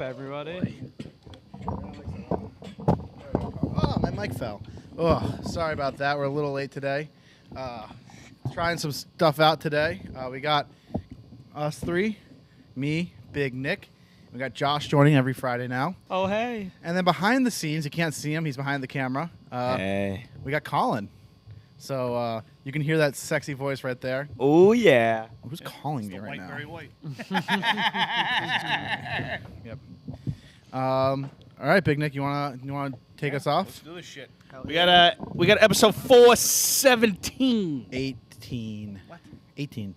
up, everybody? Oh, my mic fell. Oh, sorry about that. We're a little late today. Trying some stuff out today. We got us three, me, Big Nick. We got Josh joining every Friday now. Oh, hey. And then behind the scenes, you can't see him. He's behind the camera. Hey. We got Colin. So you can hear that sexy voice right there. Oh, yeah. Who's calling me right now? Very white. Yep. All right, Big Nick, you wanna take us off? Let's do this shit. We got episode 417. 18. What? 18.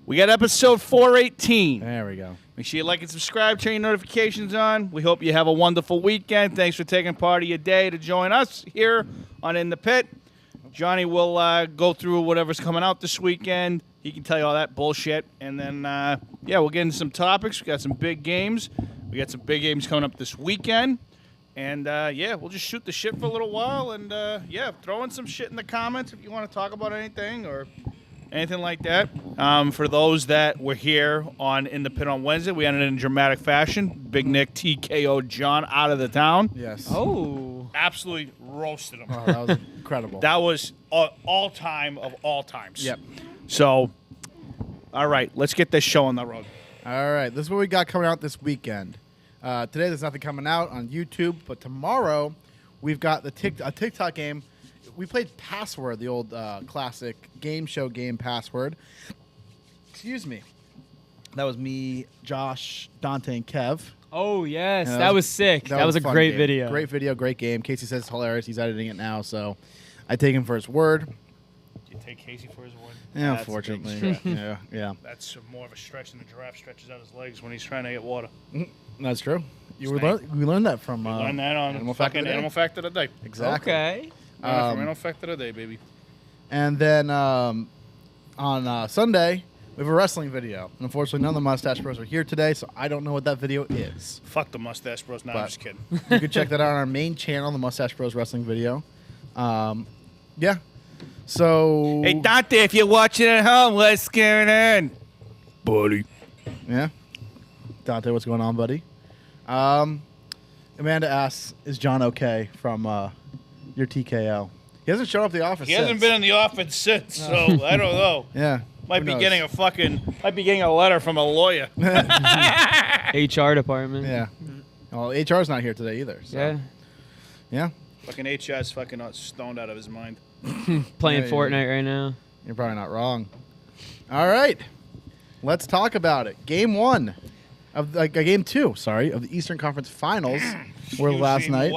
We got episode 418. There we go. Make sure you like and subscribe, turn your notifications on. We hope you have a wonderful weekend. Thanks for taking part of your day to join us here on In the Pit. Johnny will go through whatever's coming out this weekend. He can tell you all that bullshit. And then, we'll get into some topics. We got some big games. We got some big games coming up this weekend. And, we'll just shoot the shit for a little while. And, throw in some shit in the comments if you want to talk about anything or anything like that. For those that were here on In the Pit on Wednesday, we ended in dramatic fashion. Big Nick TKO John out of the town. Yes. Oh. Absolutely roasted him. Oh, that was incredible. That was all time of all times. Yep. So, all right, let's get this show on the road. All right, this is what we got coming out this weekend. Today, there's nothing coming out on YouTube, but tomorrow, we've got a TikTok game. We played Password, the old classic game show game Password. Excuse me. That was me, Josh, Dante, and Kev. Oh, yes. Yeah, that was sick. That was a fun great game. video. Great video, great game. Casey says it's hilarious. He's editing it now, so I take him for his word. Do you take Casey for his word? Yeah, That's a big unfortunately. stretch. Yeah. That's more of a stretch than the giraffe stretches out his legs when he's trying to get water. That's true. We Snake. learned that from Learn that on Animal Fact of the Day. Animal Fact of the Day. Exactly. Okay. From Animal Fact of the Day, baby. And then on Sunday, we have a wrestling video. Unfortunately, none of the Mustache Bros are here today, so I don't know what that video is. Fuck the Mustache Bros. No, I'm But- just kidding. You can check that out on our main channel, the Mustache Bros Wrestling video. Yeah. So. Hey, Dante, if you're watching at home, what's going on? Buddy. Yeah. Dante, what's going on, buddy? Amanda asks, is John okay from your TKO? He hasn't shown up at the office He since. hasn't been in the office since, so I don't know. Yeah. Might Who be knows? getting a letter from a lawyer. HR department. Yeah. Well, HR's not here today either. So. Yeah. Yeah. Fucking HR's fucking stoned out of his mind. Playing Yeah, Fortnite right now. You're probably not wrong. All right. Let's talk about it. Game 2, of the Eastern Conference Finals were last night.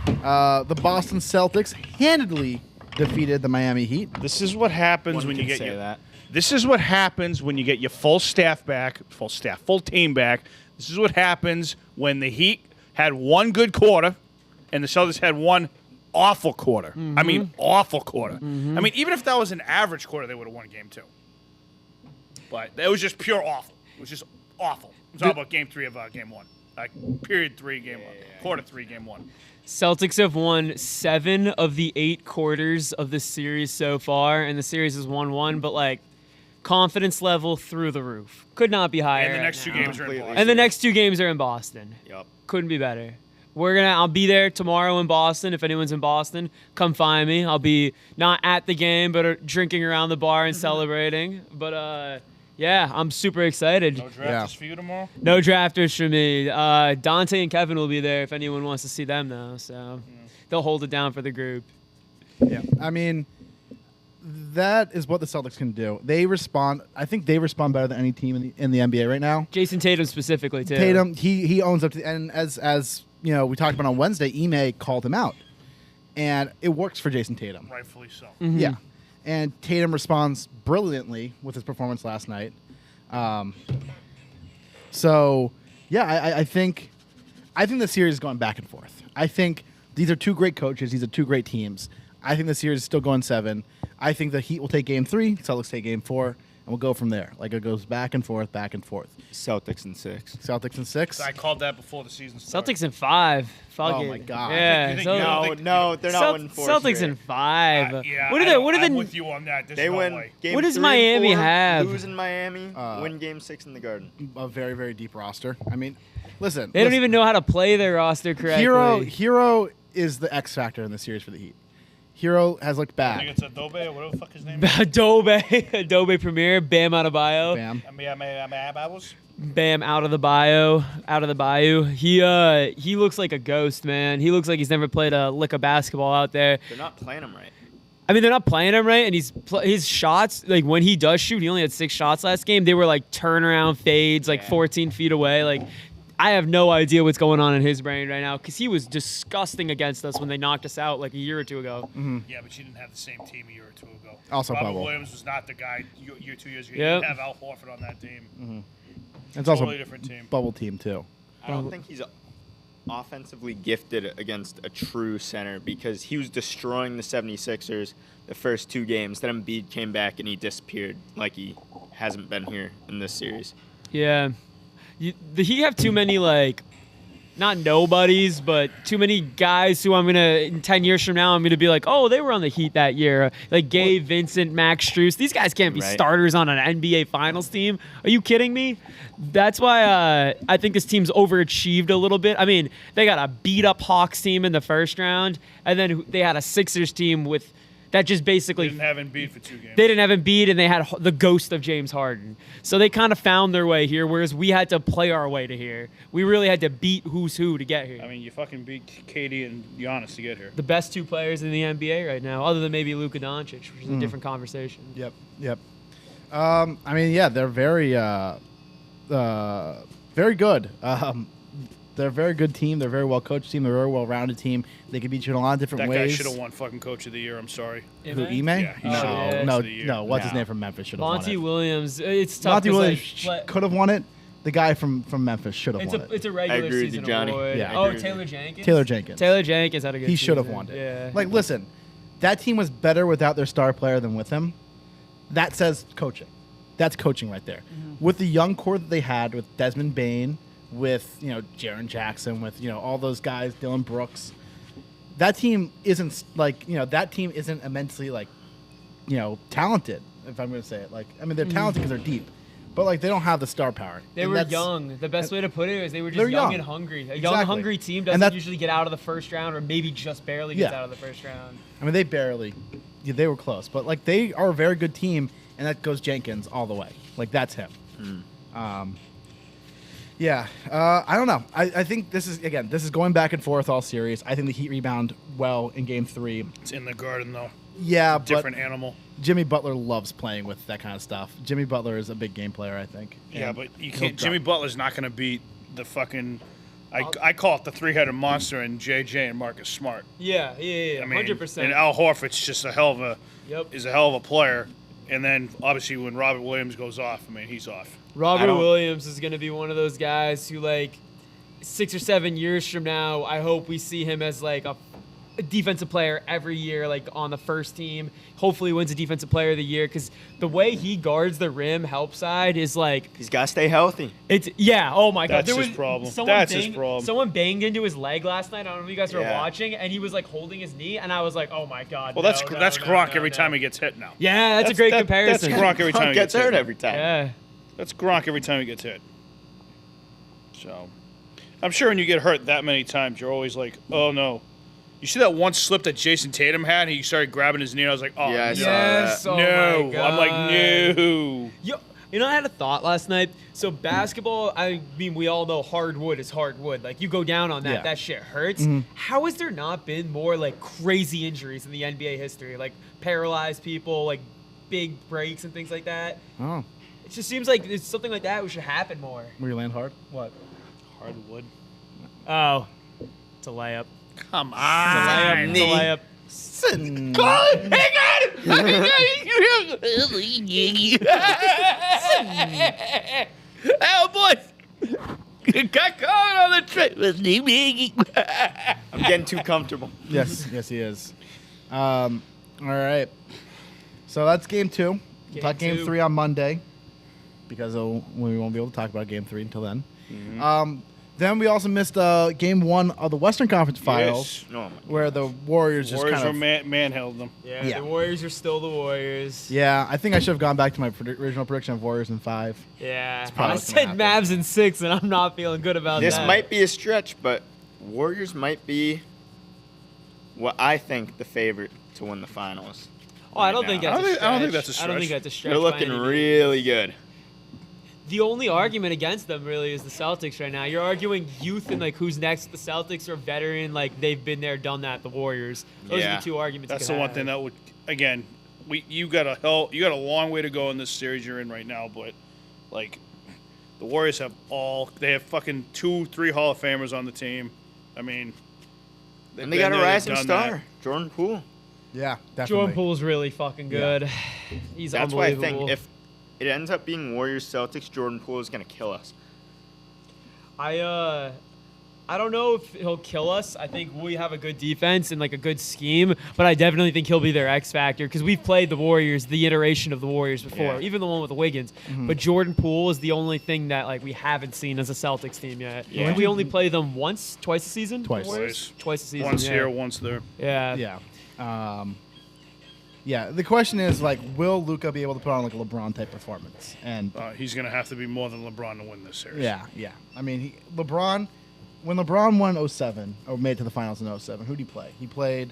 The Boston Celtics handedly defeated the Miami Heat. This is what happens when you get that. This is what happens when you get your full team back. This is what happens when the Heat had one good quarter and the Celtics had one awful quarter. Mm-hmm. I mean, awful quarter. I mean, even if that was an average quarter, they would have won game 2. But it was just pure awful. It was just awful. It was all about game 3 of game 1. Period 3, game 1. Quarter 3, game 1. Celtics have won 7 of the 8 quarters of the series so far, and the series is 1-1, but, confidence level through the roof. Could not be higher. And the next 2 right now. games are in Boston. And the next 2 games are in Boston. Yep. Couldn't be better. I'll be there tomorrow in Boston. If anyone's in Boston, come find me. I'll be not at the game, but drinking around the bar and celebrating. But I'm super excited. No drafters for you tomorrow? No drafters for me. Dante and Kevin will be there if anyone wants to see them, though. So they'll hold it down for the group. Yeah. I mean, that is what the Celtics can do. They respond. I think they respond better than any team in the NBA right now. Jason Tatum specifically, too. Tatum, he owns up to, and as we talked about on Wednesday, Ime called him out, and it works for Jason Tatum. Rightfully so. Mm-hmm. Yeah, and Tatum responds brilliantly with his performance last night. I think the series is going back and forth. I think these are 2 great coaches. These are 2 great teams. I think the series is still going 7. I think the Heat will take game 3. Celtics take game 4. and we'll go from there. Like, it goes back and forth, back and forth. Celtics in 6. Celtics in 6. I called that before the season started. Celtics in 5. Fuck Oh it. my God. Yeah. You think- so- you don't No, they're not winning 4 Celtics straight. in 5. Yeah, What are I'm the with you on that. There's They no win way. game What does 3 and Miami 4, have? Lose in Miami, Uh, win game 6 in the Garden. A very, very deep roster. I mean, listen. They don't even know how to play their roster correctly. Hero is the X factor in the series for the Heat. Hero has looked I think bad. it's Adobe or whatever the fuck his name is. Adobe Premiere, Bam Adebayo. Bam. I was. Bam out of the bayou. He looks like a ghost, man. He looks like he's never played a lick of basketball out there. They're not playing him right. I mean, they're not playing him right, and his shots, like when he does shoot, he only had 6 shots last game. They were like turnaround fades, like 14 feet away. Like, I have no idea what's going on in his brain right now because he was disgusting against us when they knocked us out like a year or two ago. Yeah, but you didn't have the same team a year or two ago. Also Robert bubble. Williams was not the guy 2 years ago. Yep. You didn't have Al Horford on that team. It's Totally also different team. bubble team, too. I don't think he's offensively gifted against a true center because he was destroying the 76ers the first 2 games. Then Embiid came back and he disappeared like he hasn't been here in this series. Yeah. He have too many, like, not nobodies, but too many guys who in 10 years from now, I'm going to be like, oh, they were on the Heat that year. Like Gabe Vincent, Max Strus. These guys can't be Right. starters on an NBA Finals team. Are you kidding me? That's why I think this team's overachieved a little bit. I mean, they got a beat-up Hawks team in the first round, and then they had a Sixers team that just basically Didn't have Embiid for 2 games. they didn't have Embiid, and they had the ghost of James Harden. So they kind of found their way here, whereas we had to play our way to here. We really had to beat who's who to get here. I mean, you fucking beat KD and Giannis to get here. The best 2 players in the NBA right now, other than maybe Luka Doncic, which is a different conversation. Yep. I mean, yeah, they're very good. They're a very good team. They're a very well-coached team. They're a very well-rounded team. They can beat you in a lot of different That ways. guy should have won fucking Coach of the Year. I'm sorry. Who, Ime? Yeah, he should've won Coach of the Year. No. What's his No. name from Memphis should have won Monty it. Williams, it's tough. Monty 'cause, Williams like, could have won it. The guy from Memphis should have it's won a it. it's a regular agree with you, season Johnny. award. Yeah, I Oh, agree with Taylor you. Jenkins. Taylor Jenkins. Taylor Jenkins had a good. He should have season. won it. Yeah. Like, listen, that team was better without their star player than with him. That says coaching. That's coaching right there. With the young core that they had, with Desmond Bain, with Jaren Jackson, with all those guys, Dylan Brooks, that team isn't immensely talented. If I'm going to say it, they're talented because they're deep, but they don't have the star power. They And were that's- young. The best way to put it is they were just They're young young. and hungry. A young, Exactly. hungry team And doesn't that- usually get out of the first round, or maybe just barely gets Yeah. out of the first round. I mean, they were close, but they are a very good team, and that goes Jenkins all the way. That's him. I don't know. I think this is going back and forth all series. I think the Heat rebound well in Game 3. It's in the Garden, though. Yeah, Different but animal. Jimmy Butler loves playing with that kind of stuff. Jimmy Butler is a big game player, I think. Yeah, And but you he'll can't. drop- Jimmy Butler's not going to beat the fucking. I call it the 3-headed monster in JJ and Marcus Smart. Yeah, I mean, 100%. And Al Horford's just a hell of a player. And then obviously when Robert Williams goes off, I mean, he's off. Robert Williams is going to be one of those guys who, 6 or 7 years from now, I hope we see him as a defensive player every year, on the first team. Hopefully wins a defensive player of the year, because the way he guards the rim help side is He's got to stay healthy. oh my God. That's his problem. That's his problem. Someone banged into his leg last night. I don't know if you guys were Yeah. watching, and he was holding his knee, and I was like, oh my God. Well, that's Gronk every time he gets hit now. Yeah, that's a great comparison. That's Gronk every time he Gets gets hurt hit. every time. Yeah. That's Gronk every time he gets hit. So, I'm sure when you get hurt that many times, you're always like, oh no. You see that one slip that Jason Tatum had? He started grabbing his knee, and I was like, oh, Yeah, I no. saw Yes. Oh No. my God. I'm like, no. Yo, I had a thought last night. So basketball, I mean, we all know hardwood is hardwood. You go down on that, Yeah. that shit hurts. How has there not been more crazy injuries in the NBA history? Paralyzed people, big breaks and things like that. Oh, It just seems like it's something like that should happen more. where you land hard? What? Hardwood. Oh, it's a layup. Come It's a layup. It's a layup. Oh, boy. Got caught on the trip. I'm getting too comfortable. Yes, he is. All right. So that's Game 2. We'll talk Game 2. 3 on Monday because we won't be able to talk about Game 3 until then. Mm-hmm. Then we also missed Game 1 of the Western Conference Finals, Oh, my where the Warriors just Warriors kind of manhandled them. Yeah, the Warriors are still the Warriors. Yeah, I think I should have gone back to my original prediction of Warriors in 5. Yeah. probably I what's gonna said happen. Mavs in 6, and I'm not feeling good about This that. might be a stretch, but Warriors might be what I think the favorite to win the finals. Oh, I don't right think now. that's a stretch. I don't think that's a I don't think stretch. that's a stretch. They're by looking any means. really good. The only argument against them really is the Celtics right now. You're arguing youth and like who's next. The Celtics are veteran, like they've been there, done that. The Warriors. Those are Yeah. the two arguments. That's you the could one have. thing that would, again, you got a long way to go in this series you're in right now, but like the Warriors have fucking 2-3 Hall of Famers on the team. I mean, And they got a they've rising done star, that. Jordan Poole. Yeah, definitely. Jordan Poole's really fucking good. He's That's why I unbelievable. think if it ends up being Warriors Celtics, Jordan Poole is gonna kill us. I don't know if he'll kill us. I think we have a good defense and like a good scheme, but I definitely think he'll be their X factor because we've played the Warriors, the iteration of the Warriors before, Yeah. even the one with the Wiggins. But Jordan Poole is the only thing that like we haven't seen as a Celtics team yet. Yeah. And we only play them twice a season. Twice. the Warriors? Twice a season. Once yeah. here, once there. Yeah. Yeah. Yeah, the question is, like, will Luka be able to put on, like, a LeBron-type performance? And, He's going to have to be more than LeBron to win this series. yeah. I mean, when LeBron won 07, or made it to the finals in 07, who'd he play? He played,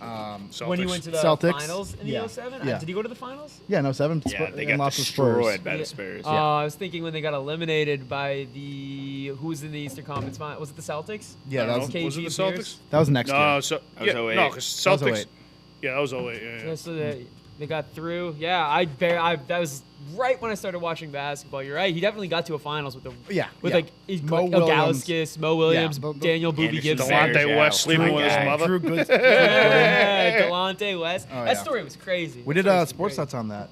Celtics. When he went to the Celtics. finals in Yeah. the 07? Yeah. Did he go to the finals? yeah, in 07, Yeah, they and got lost to Spurs. destroyed by the Spurs. I was thinking when they got eliminated by who was in the Eastern Conference final. Was it the Celtics? Yeah, I that don't was, know. Was it the KG and Celtics? that was next No, year. so That was yeah, 08. no, because That was Celtics. 08. Yeah, that was 08. Yeah, Yeah. so they got through. Yeah, that was right when I started watching basketball. You're right. He definitely got to a finals with Yeah, with yeah. like Mo Williams. Gauskas, Mo Williams, Yeah, Daniel Boobie Anderson Gibson. Delonte Delonte West sleeping with his guy. mother. Drew Gooden. Yeah, Delonte West. Oh, that yeah. story was crazy. We That did story was sports great. nuts on that.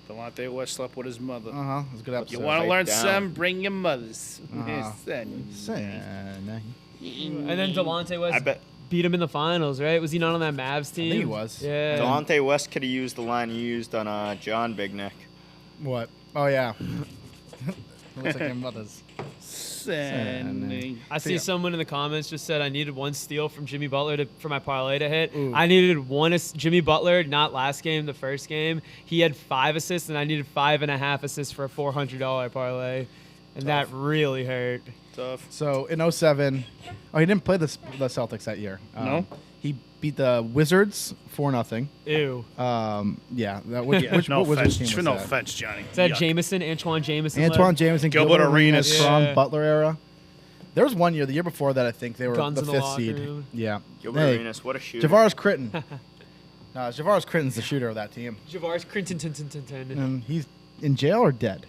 Delonte West slept with his mother. It was a good episode. You want to Pipe learn down. some? Bring your mothers. Uh-huh. Son. And then Delonte West I bet beat him in the finals, right? Was he not on that Mavs team? he was. Yeah. Delonte West could have used the line he used on John Big Neck. What? Oh, yeah. Looks like your mother's. Son. I see someone in the comments just said I needed one steal from Jimmy Butler for my parlay to hit. Ooh. I needed Jimmy Butler, not last game, the first game. He had 5 assists, and I needed 5.5 assists for a $400 parlay, and that really hurt. Tough. So in 07, he didn't play the Celtics that year. No? He beat the Wizards 4-0. Ew. Yeah. Which No what Wizards team offense. was No that? offense, Johnny. Is that Yuck. Jameson, Antoine Jameson? Antoine Jameson, Gilbert Arenas, Arenas. from Yeah. Butler era. There was one year, the year before that, I think they were Guns the in the 5th locker seed. room. Yeah. Gilbert Hey, Arenas, what a shooter. Javaris Critton. Javaris Critton's the shooter of that team. Javaris Crinton. And he's in jail or dead?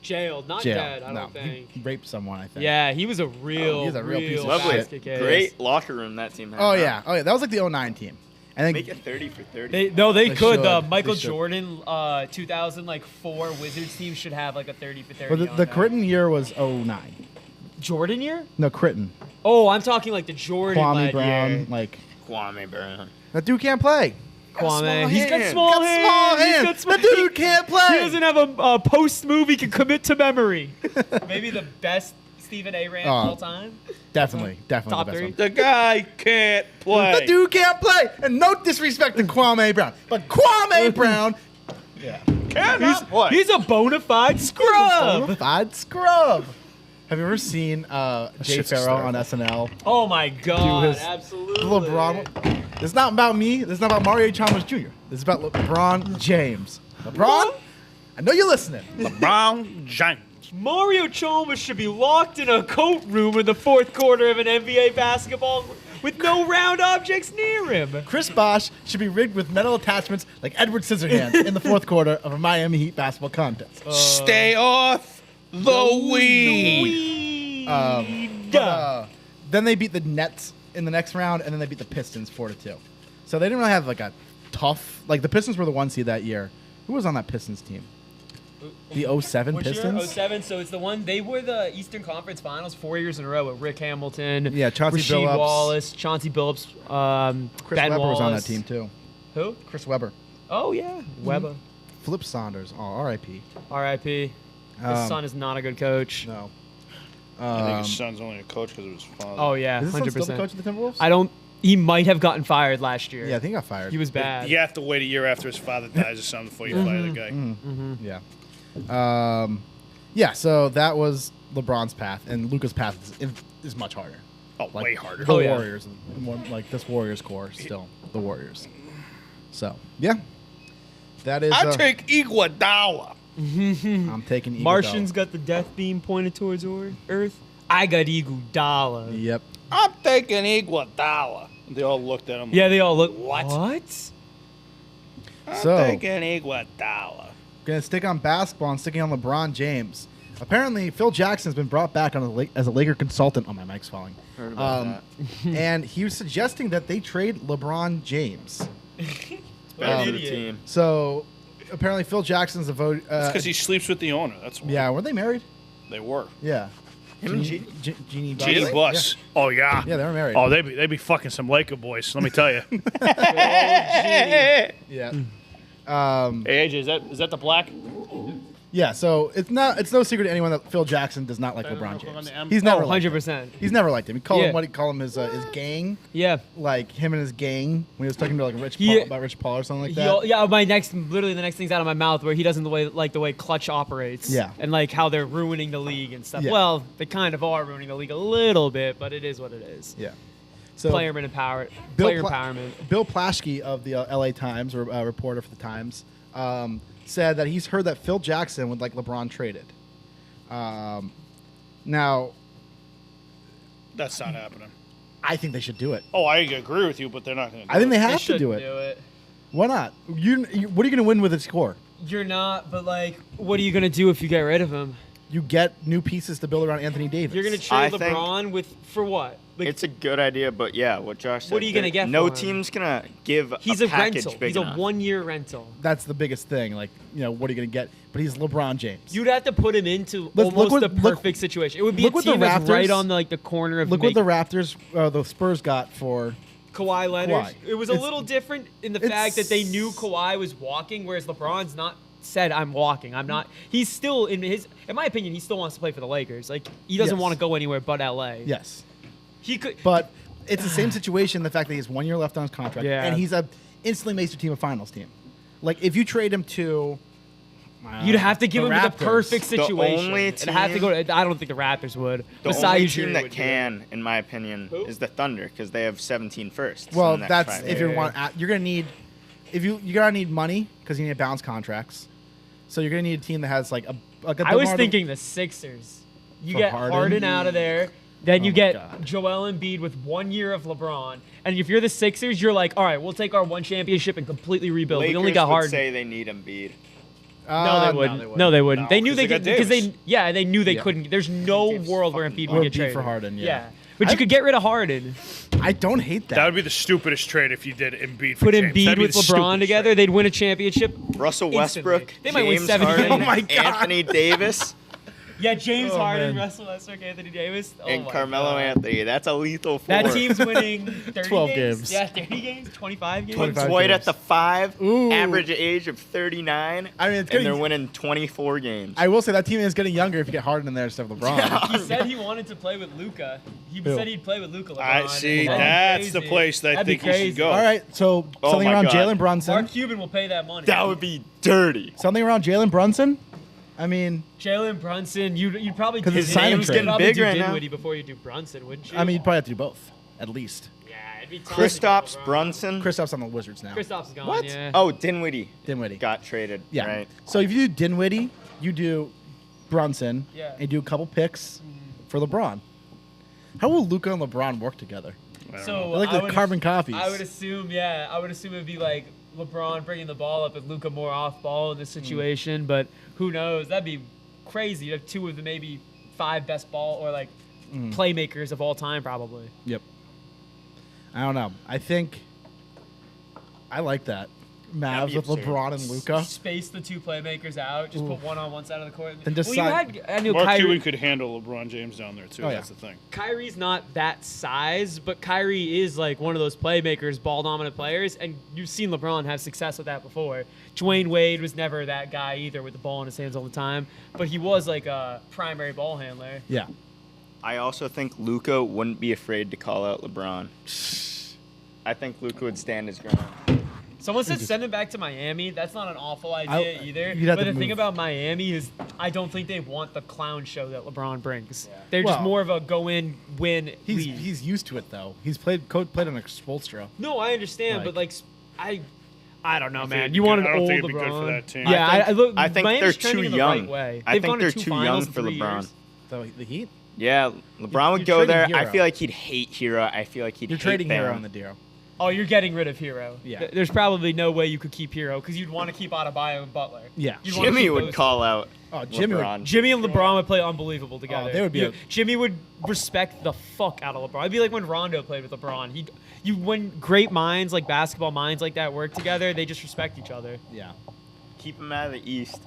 Jailed, not Jail. dead, I no, don't think. he raped someone, I think. Yeah, he was a real, he's a real piece of Lovely. shit. basket case. Great locker room that team had. Oh, huh? yeah. That was like the 09 team. I think Make it 30 for 30. They They could. The should. Michael They should. Jordan 2004 Wizards team should have like a 30 for 30. well, the on the that. Critton year was 09. Jordan year? No, Critton. Oh, I'm talking like the Jordan Kwame led Brown. year. Like, Kwame Brown. that dude can't play. Kwame. He's got hands. small hands. He's got small The dude can't play. He doesn't have a post move he can commit to memory. Maybe the best Stephen A. Rand of all time. Definitely Top the best 3. one. The guy can't play. The dude can't play. And no disrespect to Kwame Brown. But Kwame Brown, cannot play. He's a bona fide scrub. bonafide scrub. Have you ever seen Jay shit's Farrell on SNL? Oh my God! his- Absolutely. LeBron. It's not about me. This is not about Mario Chalmers Jr. This is about LeBron James. LeBron, I know you're listening. LeBron James. Mario Chalmers should be locked in a coat room in the fourth quarter of an NBA basketball with no round objects near him. Chris Bosh should be rigged with metal attachments like Edward Scissorhands in the fourth quarter of a Miami Heat basketball contest. Stay off the weed. Then they beat the Nets in the next round, and then they beat the Pistons 4-2. So they didn't really have like a tough. Like the Pistons were the 1 seed that year. Who was on that Pistons team? The 07 Which year? Pistons. 07, so it's the one, they were the Eastern Conference Finals 4 years in a row with Rick Hamilton, Yeah, Chauncey Rasheed Billups. Wallace, Chauncey Billups, Chris Ben Webber was on that Wallace. team too. Who? Chris Webber. Oh, yeah, Webber. Flip Saunders. Oh, R.I.P. R.I.P. His son is not a good coach. No. I think his son's only a coach because of his father. Oh yeah, Is his son 100%. still the coach of the Timberwolves? I don't. He might have gotten fired last year. Yeah, I think he got fired. He was bad. You have to wait a year after his father dies or something before you fire the guy. Yeah. Yeah, so that was LeBron's path, and Luka's path is much harder. Oh, way harder. The Oh, yeah. Warriors, more like this Warriors core, still the Warriors. So, yeah. That is. I take Iguodala. I'm taking Iguodala. Martian's got the death beam pointed towards Earth. I got Iguodala. Yep. I'm taking Iguodala. They all looked at him. Yeah, they all look. What? What? I'm So- taking Iguodala. Gonna stick on basketball and sticking on LeBron James. Apparently, Phil Jackson has been brought back as a Laker consultant. Oh, my mic's falling. Heard about And he was suggesting that they trade LeBron James. that. Better for the idiot. team. So apparently, Phil Jackson's a vote. It's because he sleeps with the owner. That's why. Yeah, were they married? They were. Yeah. Him and Jeannie Genie Buss. Bus. Oh, yeah. Yeah, they were married. Oh, they be fucking some Laker boys, let me tell you. Yeah. Hey, AJ, is that the black? Yeah, so it's no secret to anyone that Phil Jackson does not like Don't LeBron know if I'm on James. the M. He's never Oh, liked him. 100%. He's never liked him. He called Yeah. him his gang, Yeah. like him and his gang when he was talking to like He- about Rich Paul or something like He, that. yeah, literally the next thing's out of my mouth where he doesn't like the way Clutch operates. Yeah. And like how they're ruining the league and stuff. Yeah. Well, they kind of are ruining the league a little bit, but it is what it is. Yeah. So Player empowerment. Bill Player Pla- empowerment. Bill Plaschke of the LA Times, reporter for the Times, said that he's heard that Phil Jackson would like LeBron traded. Now, That's not happening. I think they should do it. Oh, I agree with you, but they're not going to do I think they They have to shouldn't do it. Why not? You what are you going to win with this core? You're not, but like, what are you gonna do if you get rid of him? You get new pieces to build around Anthony Davis. You're gonna I trade think- LeBron for what? Like, It's a good idea, but yeah, what Josh said. What are you gonna get No for him? team's gonna give he's a a package rental. big He's enough. a 1-year rental. That's the biggest thing. Like, what are you going to get? But he's LeBron James. You'd have to put him into Look almost what- the look- perfect situation. It would be look a what the team that's right Raptors- on the corner of Look what the Raptors, the Spurs got for. Kawhi Leonard. Kawhi. It was a It's- little different in the it's- fact that they knew Kawhi was walking, whereas LeBron's not said I'm walking. I'm not. He's still in my opinion, he still wants to play for the Lakers. Like he doesn't Yes. want to go anywhere but LA. Yes. He could. But it's the same situation. The fact that he has 1 year left on his contract, Yeah. and he's instantly makes your team a finals team. Like if you trade him to, You'd have to give the him the Raptors. perfect The situation. only It'd have to team- go. I don't think the Raptors would. The Masai only Ujiri team that would do it. can, in my opinion, Who? is the Thunder because they have 17 firsts. Well, in the next that's 5 if you years. want. You're gonna need, if you're gonna need money because you need to balance contracts. So you're gonna need a team that has like a. I was thinking the Sixers. You For get Harden? Harden out of there. Then Oh you my get God. Joel Embiid with 1 year of LeBron. And if you're the Sixers, you're like, all right, we'll take our one championship and completely rebuild. Lakers we only got would Harden. say they need Embiid. No, they wouldn't. No, they wouldn't. No, They knew 'cause they they could got because Davis. they knew they Yeah. couldn't. There's no Davis world where fucking Embiid Or would get Embiid traded for Harden, yeah. But you could get rid of Harden. I don't hate that. That would be the stupidest trade if you did Embiid for Put James. Embiid That'd be with the LeBron stupidest together. trade. They'd win a championship. Russell Instantly. Westbrook, They might win James 70 Harden, games. Oh my God. Anthony Davis, Yeah, James Oh, Harden, man. Russell Westbrook, Anthony Davis. Oh and my Carmelo God. Anthony. That's a lethal four. That team's winning 30 12 games. games. Yeah, 30 games, 25 games. Put 25 Dwight games. at the 5, Ooh. average age of 39. I mean, it's and getting- they're winning 24 games. I will say that team is getting younger if you get Harden in there instead of LeBron. He said he wanted to play with Luca. He Who? said he'd play with Luca. I see. That'd be That's the crazy. place that I That'd be think he should crazy. go. All right, so Oh something my around God. Jalen Brunson. Mark Cuban will pay that money. that would be dirty. Something around Jalen Brunson. I mean, Jalen Brunson. You'd probably 'Cause do his signing Dinwiddie. trade. You'd probably Big do right now. Dinwiddie before you do Brunson, wouldn't you? I mean, you'd probably have to do both, at least. yeah, it'd be tough to do Kristaps LeBron. Brunson. Kristaps on the Wizards now. Kristaps is gone. What? Yeah. Oh, Dinwiddie Dinwiddie. got traded. Yeah. Right. So if you do Dinwiddie, you do Brunson, Yeah. and you do a couple picks for LeBron. How will Luka and LeBron work together? So They're like I the would carbon copies. I would assume, yeah. I would assume it'd be like LeBron bringing the ball up and Luca more off ball in this situation. But who knows? That'd be crazy. You have two of the maybe 5 best ball or like playmakers of all time, probably. Yep. I don't know. I think I like that. Mavs be with absurd. LeBron and Luka. Space the two playmakers out. Just put one on one side of the court. Then just well, you sign- had, I knew Mark Kyrie. Cuban could handle LeBron James down there, too. Oh, yeah. That's the thing. Kyrie's not that size, but Kyrie is like one of those playmakers, ball dominant players, and you've seen LeBron have success with that before. Dwayne Wade was never that guy either with the ball in his hands all the time, but he was like a primary ball handler. Yeah. I also think Luka wouldn't be afraid to call out LeBron. I think Luka would stand his ground. Someone said send him back to Miami. That's not an awful idea either. you'd have But to the thing move. about Miami is I don't think they want the clown show that LeBron brings. They're just Well, more of a go in, win, leave. He's used to it though. He's played on Spolstra. No, I understand, Like- but I don't know, I think man. it'd You be want good. an I don't old think it'd be LeBron? good for that team. Yeah, I think Miami's they're trending too in the young. right way. I They've think gone to they're two too finals young in for 3 LeBron. years. So the Heat. Yeah, LeBron would you're go there. trading I Hero. feel like he'd hate Hero. I feel like he'd You're hate trading Bam. Hero on the deal. Oh, you're getting rid of Hero. Yeah. There's probably no way you could keep Hero because you'd want to keep Adebayo and Butler. Yeah. You'd wanna Jimmy keep would those call out Oh, Jimmy would- LeBron. Jimmy and LeBron would play unbelievable together. they would be Jimmy would respect the fuck out of LeBron. It'd be like when Rondo played with LeBron. When great minds like basketball minds like that work together, they just respect each other. Yeah. Keep him out of the East.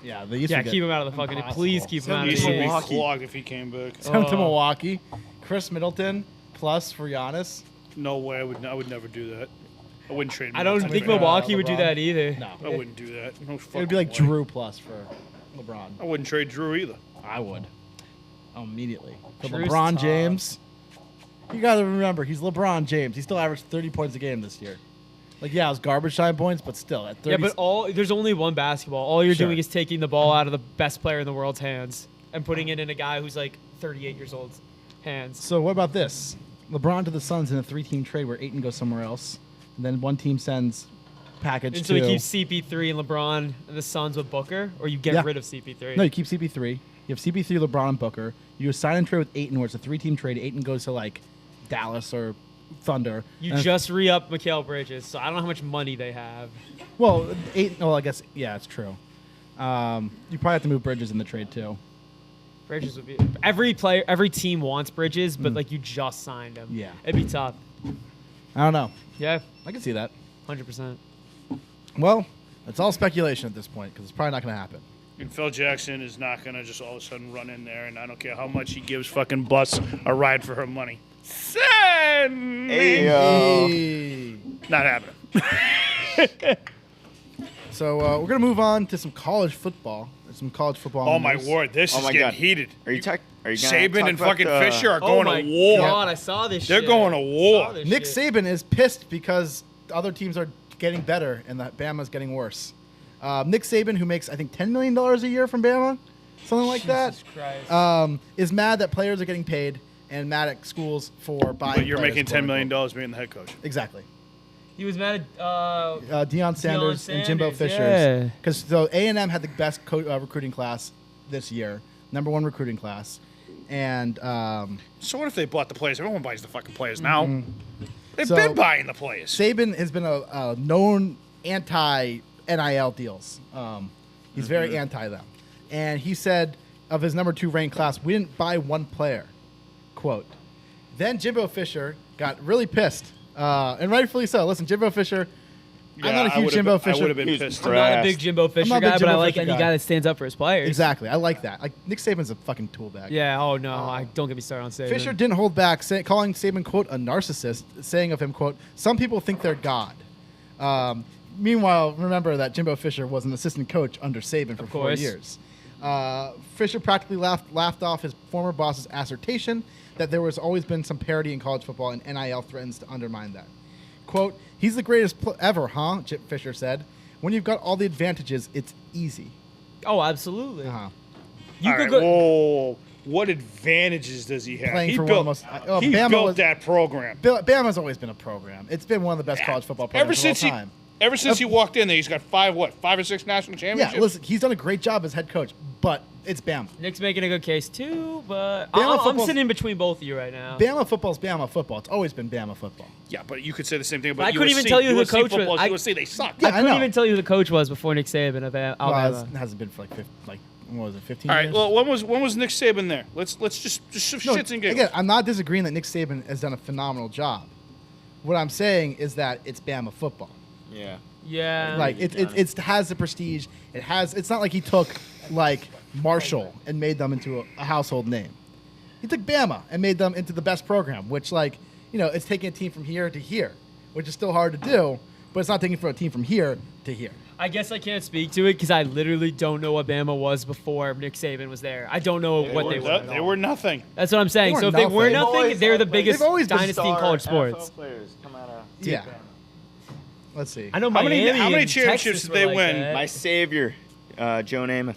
Yeah. The East Yeah, would get keep him out of the fucking. impossible. Please keep him out of East the would be East. clogged if he came back. Send him to Oh. Milwaukee. Chris Middleton plus for Giannis. No way. I would never do that. I wouldn't trade. I don't Middleton think for that. Milwaukee would do LeBron. that either. No. I wouldn't do that. No It fucking would be like way. Drew plus for LeBron. I wouldn't trade Drew either. I would. Immediately. For Drew's LeBron tough. James. You got to remember, he's LeBron James. He still averaged 30 points a game this year. Like, yeah, it was garbage time points, but still at 30. Yeah, but there's only one basketball. All you're Sure. doing is taking the ball out of the best player in the world's hands and putting it in a guy who's like 38 years old's hands. So what about this? LeBron to the Suns in a 3-team trade where Ayton goes somewhere else. And then one team sends package And to... so we keep CP3 and LeBron and the Suns with Booker, or you get Yeah. rid of CP3. No, you keep CP3. You have CP3, LeBron, and Booker. You sign and trade with Ayton where it's a 3-team trade. Ayton goes to, like, Dallas or Thunder. You And- just re-up Mikal Bridges, so I don't know how much money they have. Well, Ayton... Well, I guess... Yeah, it's true. You probably have to move Bridges in the trade, too. Bridges would be every team wants Bridges, but like you just signed him. Yeah. It'd be tough. I don't know. Yeah, I can see that. 100%. Well, it's all speculation at this point because it's probably not going to happen. And Phil Jackson is not going to just all of a sudden run in there, and I don't care how much he gives fucking Bus a ride for her money. Send me. Hey. Not happening. So we're going to move on to some college football. There's some college football. Oh, my news. word. This Oh is my getting God. heated. Are you gonna Saban talk and about fucking the- Fisher are Oh going my to war. God, I saw this They're shit. going to war. Saw this Nick shit. Saban is pissed because other teams are getting better and that Bama's getting worse. Nick Saban, who makes, I think, $10 million a year from Bama, something like Jesus that, Christ. is mad that players are getting paid and mad at schools for buying But you're players, making quote $10 million unquote. being the head coach. Exactly. He was mad at Deion Sanders and Jimbo Sanders, Fisher. yeah. Because so A&M had the best recruiting class this year, #1 recruiting class. And So what if they bought the players? Everyone buys the fucking players now. They've So- been buying the players. Saban has been a known anti-NIL deals. He's very anti them. And he said of his #2 ranked class, we didn't buy one player. Quote. Then Jimbo Fisher got really pissed. And rightfully so. Listen, Jimbo Fisher, I'm not a huge Jimbo Fisher. I would have been He's pissed. I'm not a Trash. big Jimbo Fisher not a big guy, but I Jimbo like Fisher any guy. guy that stands up for his players. Exactly. I like that. Like Nick Saban's a fucking tool bag. Yeah. Oh no, I don't get me started on Saban. Fisher didn't hold back, calling Saban, quote, a narcissist, saying of him, quote, some people think they're God. Meanwhile, remember that Jimbo Fisher was an assistant coach under Saban for 4 course. years. Fisher practically laughed off his former boss's assertion that there was always been some parity in college football and NIL threatens to undermine that. Quote, he's the greatest ever, huh? Chip Fisher said. When you've got all the advantages, it's easy. Oh, absolutely. Uh-huh. You All could right, go. whoa. What advantages does he have? Playing He for one built, of the most- he Bama built was- that program. Bama's always been a program. It's been one of the best college football programs of all time. Ever since he walked in there, he's got 5 or 6 national championships? Yeah, listen, he's done a great job as head coach, but it's Bama. Nick's making a good case too, but Bama I'm football's- sitting in between both of you right now. Bama football's Bama football. It's always been Bama football. Yeah, but you could say the same thing about I USC. couldn't even tell you who the USC coach was. football is I- USC, they suck. Yeah, I couldn't know. even tell you who the coach was before Nick Saban of Well, Alabama. it hasn't been for what was it, 15 All years? right, well, when was Nick Saban there? Let's just No, shits and giggles. again, I'm not disagreeing that Nick Saban has done a phenomenal job. What I'm saying is that it's Bama football. Yeah. Yeah. Like it has the prestige. It's not like he took like Marshall and made them into a household name. He took Bama and made them into the best program, which it's taking a team from here to here, which is still hard to do, but it's not taking from a team from here to here. I guess I can't speak to it because I literally don't know what Bama was before Nick Saban was there. I don't know what they were. They were nothing. That's what I'm saying. They So if weren't they were nothing. nothing, they're the biggest They've always been dynasty in college sports. NFL players come out of Yeah. Let's see. I know How many Miami and championships Texas did were they like win? that. my savior, Joe Namath.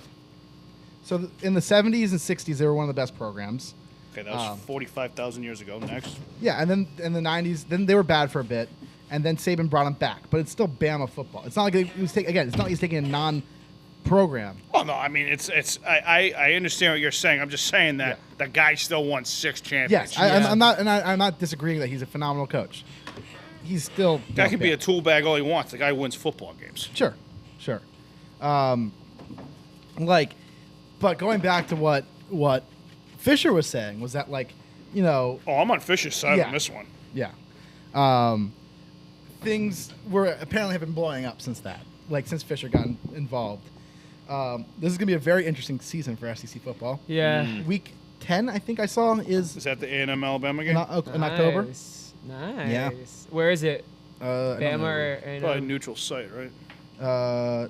So in the 70s and 60s, they were one of the best programs. Okay, that was 45,000 years ago. Next. Yeah, and then in the 90s, then they were bad for a bit, and then Saban brought them back. But it's still Bama football. It's not like he was it's not like he's taking a non-program. Oh no, I mean it's. I understand what you're saying. I'm just saying that the guy still won 6 championships. Yes, I'm not disagreeing that he's a phenomenal coach. He's still That could be a Bama. tool bag all he wants. The guy wins football games. Sure. But going back to what Fisher was saying was that Oh, I'm on Fisher's side Yeah. on this one. yeah, things apparently have been blowing up since that. Since Fisher got involved. This is gonna be a very interesting season for SEC football. Yeah. Week 10, I think I saw Is that the A&M Alabama game? in October. Nice. Yeah. Where is it? I don't Bama know. or Probably a neutral site, right?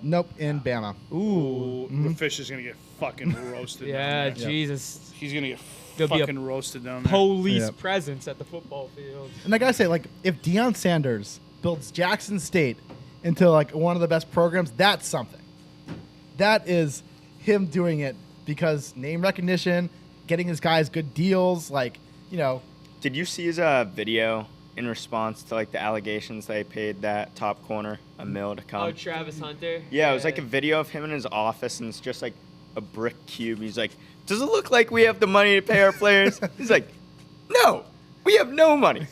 Nope, in Bama. Ooh. The fish is gonna get fucking roasted. Yeah, down there. Jesus. He's gonna get There'll be a fucking roasted down there. Police Yeah. presence at the football field. And I gotta say, if Deion Sanders builds Jackson State into one of the best programs, that's something. That is him doing it because name recognition, getting his guys good deals, Did you see his video in response to the allegations they paid that top corner $1 million to come? Oh, Travis Hunter? Yeah, it was a video of him in his office, and it's just a brick cube. He's like, "Does it look like we have the money to pay our players?" He's like, "No, we have no money."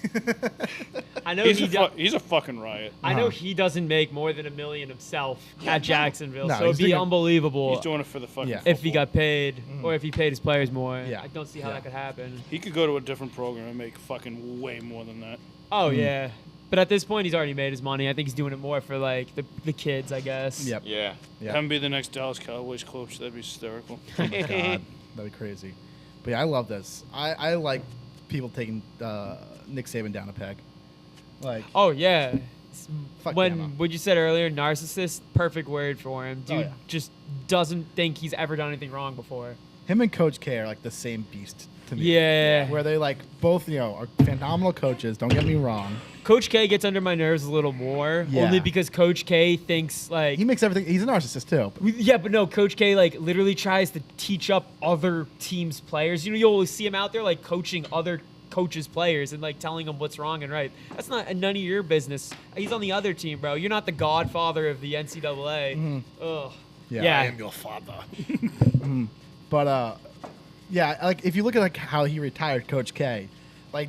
I know He's a fucking riot. I know he doesn't make more than $1 million himself at Jacksonville, No, so it'd he's be doing- unbelievable He's doing it for the fucking. Yeah. if he football. got paid or if he paid his players more. Yeah. I don't see how Yeah. that could happen. He could go to a different program and make fucking way more than that. Oh yeah, but at this point he's already made his money. I think he's doing it more for the kids, I guess. Yep. Yeah. Yeah. Have him be the next Dallas Cowboys coach. That'd be hysterical. Oh my God, that'd be crazy. But yeah, I love this. I like people taking Nick Saban down a peg. Oh yeah. Fuck When Bama. what you said earlier, narcissist, perfect word for him. Dude yeah. just doesn't think he's ever done anything wrong before. Him and Coach K are the same beast to me. Yeah. Where they both are phenomenal coaches. Don't get me wrong. Coach K gets under my nerves a little more, Yeah. only because Coach K thinks He makes everything. He's a narcissist too. Yeah, but no, Coach K literally tries to teach up other teams' players. You'll always see him out there coaching other coaches' players and telling them what's wrong and right. That's not none of your business. He's on the other team, bro. You're not the godfather of the NCAA. Ugh. Yeah. I am your father. But yeah, if you look at how he retired Coach K,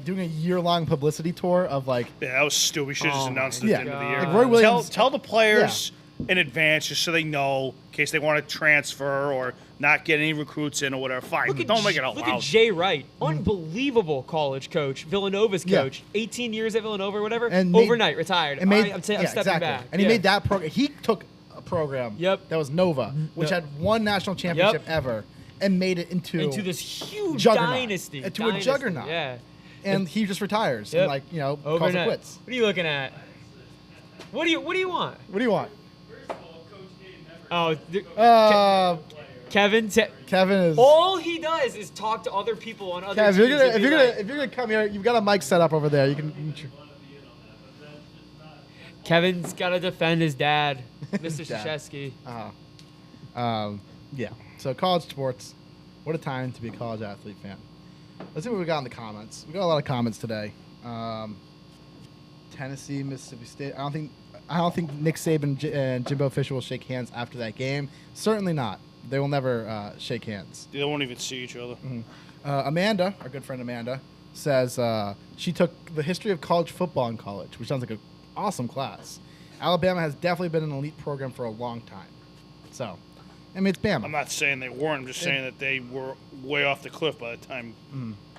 doing a year-long publicity tour of Yeah, that was stupid. We should have just Oh announced my it at the end of the year. God. Roy Williams. Tell the players in advance just so they know in case they want to transfer or not get any recruits in or whatever. Fine, but don't make it out Look loud. at Jay Wright, unbelievable college coach, Villanova's Yeah. coach, 18 years at Villanova or whatever, And made- overnight retired. and made I'm stepping exactly. back. And he Yeah. made that program. He took a program Yep. that was Nova, which Yep. had one national championship ever, and made it into this huge juggernaut. dynasty. Into a juggernaut. Yeah. and he just retires Yep. and calls it Overnight. quits. What are you looking at? What do you want? What do you want? Oh, Kevin. Kevin is. All he does is talk to other people on other Kev, teams. if you're gonna and be like, if you're gonna come here, you've got a mic set up over there. You can. Kevin's got to defend his dad, Mr. Dad. Krzyzewski. Yeah. So college sports, what a time to be a college athlete fan. Let's see what we got in the comments. We got a lot of comments today. Tennessee, Mississippi State. I don't think Nick Saban and Jimbo Fisher will shake hands after that game. Certainly not. They will never shake hands. They won't even see each other. Amanda, our good friend Amanda, says she took the history of college football in college, which sounds like an awesome class. Alabama has definitely been an elite program for a long time. So, I mean, it's Bama. I'm not saying they weren't. I'm just saying that they were way off the cliff by the time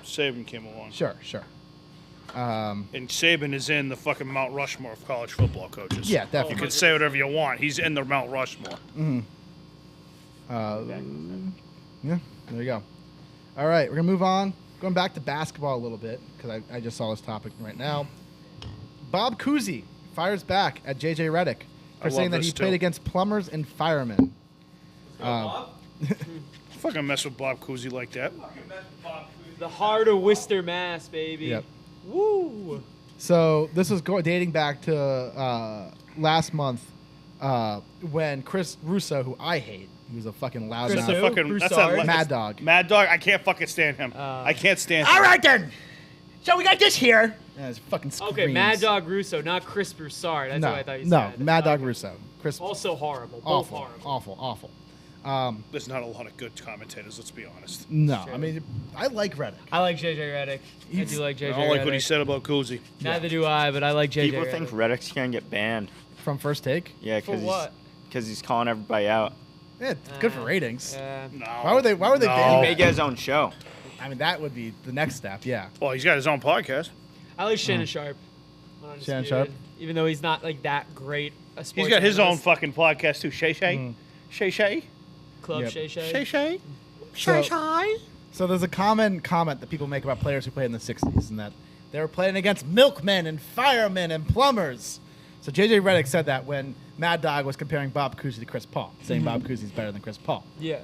Saban came along. Sure. And Saban is in the fucking Mount Rushmore of college football coaches. Yeah, You definitely. can say whatever you want. He's in the Mount Rushmore. Yeah, there you go. All right, we're going to move on. Going back to basketball a little bit, because I just saw this topic right now. Bob Cousy fires back at J.J. Reddick I for saying love that this he too. played against plumbers and firemen. Fucking mess with Bob Cousy like that. The heart of Worcester, Mass, baby. Yep. Woo. So this was dating back to last month when Chris Russo, who I hate, he was a fucking loud Chris mouth. who? Fucking, that's Broussard? a Mad Dog. Mad Dog. I can't fucking stand him. I can't stand him. All right then. So we got this here. And it's fucking screams. Okay, Mad Dog Russo, not Chris Broussard. That's No, what I thought you no, said. Mad Dog Russo. Chris. Also horrible. Both Awful, horrible. awful. There's not a lot of good commentators. Let's be honest. No, Sure. I mean, I like Reddick. I like JJ Reddick. I do like JJ I don't like what he Reddick. said about Cousy. Neither do I, but I like JJ People Reddick. think Reddick's gonna get banned. From First Take. Yeah, For because what? he's calling everybody out. Yeah, it's good for ratings. Yeah. No. Why would they No. ban He may that? get his own show. I mean, that would be the next step. Yeah. Well, he's got his own podcast. I like Shannon Sharp. Shannon Sharp? Even though he's not like that great a He's sports got his own analyst. fucking podcast too. Shay Shay. Shay Shay. Club Yep. Shay Shay. Shay Shay. So, so there's a common comment that people make about players who played in the 60s, and that they were playing against milkmen and firemen and plumbers. So J.J. Reddick said that when Mad Dog was comparing Bob Cousy to Chris Paul, saying Bob Cousy's better than Chris Paul. Yeah.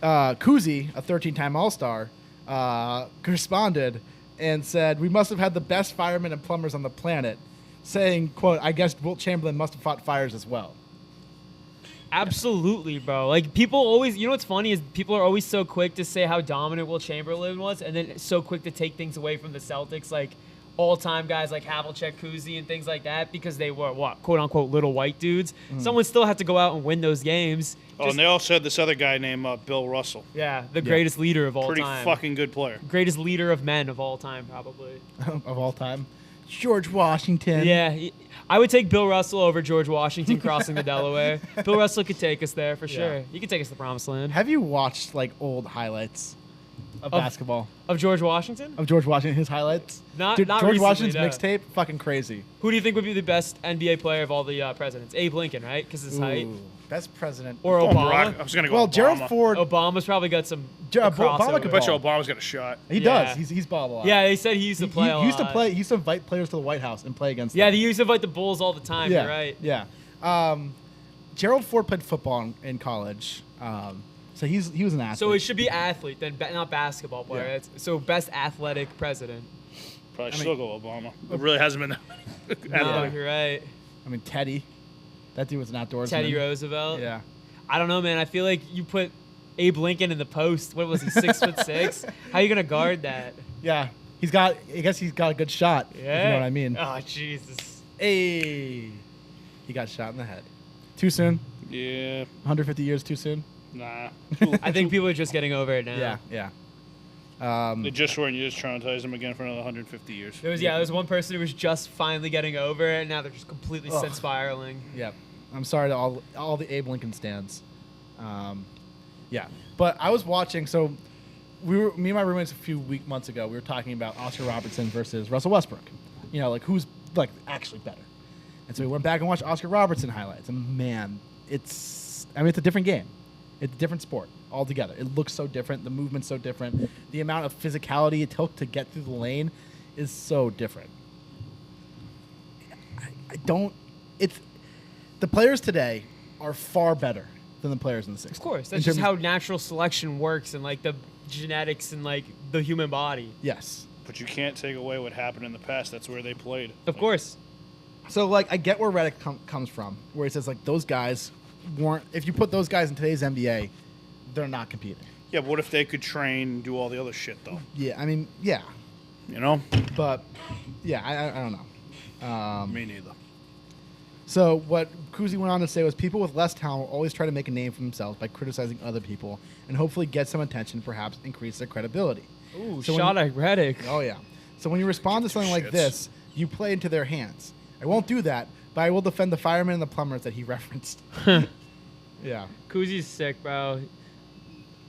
Cousy, a 13-time All-Star, responded and said, "We must have had the best firemen and plumbers on the planet," saying, quote, "I guess Wilt Chamberlain must have fought fires as well." Absolutely, bro. Like people always, you know what's funny is people are always so quick to say how dominant Will Chamberlain was, and then so quick to take things away from the Celtics, like all-time guys like Havlicek, Cousy, and things like that, because they were what quote unquote little white dudes. Someone still had to go out and win those games. Oh, and they also had this other guy named Bill Russell. Yeah, the greatest leader of all Pretty time. fucking good player. Greatest leader of men of all time, probably. Of all time. George Washington. Yeah, I would take Bill Russell over George Washington crossing the Delaware. Bill Russell could take us there for sure. He could take us to the promised land. Have you watched like old highlights of basketball? Of George Washington? Of George Washington, his highlights? Not Dude, George recently, Washington's no. mixtape, fucking crazy. Who do you think would be the best NBA player of all the presidents? Abe Lincoln, right? Because his height. Ooh, best president. Or Oh, Obama. Barack. I was gonna go. Well, Obama. Gerald Ford, Obama's probably got some Obama crossover. could I bet you ball. Obama's got a shot. he Yeah. does. He's balled a lot. Yeah, they said he used to play a He used to lot. play. He used to invite players to the White House and play against Yeah, them. they used to invite the Bulls all the time. Yeah, You're right. Yeah. Gerald Ford played football in college, so he was an athlete. So it should be athlete, then not basketball player. Yeah. So best athletic president. Probably still go Obama. It really hasn't been that No, athletic. you're right. I mean, Teddy. That dude was an outdoorsman. Teddy Roosevelt. Yeah. I don't know, man. I feel like you put Abe Lincoln in the post. What was he, 6'6"? How you gonna guard that? Yeah. I guess he's got a good shot. Yeah. If you know what I mean. Oh Jesus. Hey. He got shot in the head. Too soon? Yeah. 150 years too soon? Nah. I think people are just getting over it now. Yeah. They just were, and you just traumatize them again for another 150 years. There was one person who was just finally getting over it, and now they're just completely Ugh. spiraling. Yeah. I'm sorry to all the Abe Lincoln stands. Yeah. But I was watching, so me and my roommates a few months ago, we were talking about Oscar Robertson versus Russell Westbrook. You know, like who's like actually better. And so we went back and watched Oscar Robertson highlights, and man, it's a different game. It's a different sport altogether. It looks so different. The movement's so different. The amount of physicality it took to get through the lane is so different. The players today are far better than the players in the 60s. Of course, that's In just terms- how natural selection works, and like the genetics and like the human body. Yes. But you can't take away what happened in the past. That's where they played. Of course. So, like, I get where Reddick comes from, where he says, like, those guys weren't... If you put those guys in today's NBA, they're not competing. Yeah, but what if they could train and do all the other shit, though? Yeah, I mean, yeah. You know? But, yeah, I don't know. Me neither. So what Cousy went on to say was people with less talent always try to make a name for themselves by criticizing other people and hopefully get some attention, perhaps increase their credibility. Ooh, So shot at Reddick. Oh, yeah. So when you respond to something like Shits. this, you play into their hands. I won't do that, but I will defend the firemen and the plumbers that he referenced. Yeah. Cousy's sick, bro.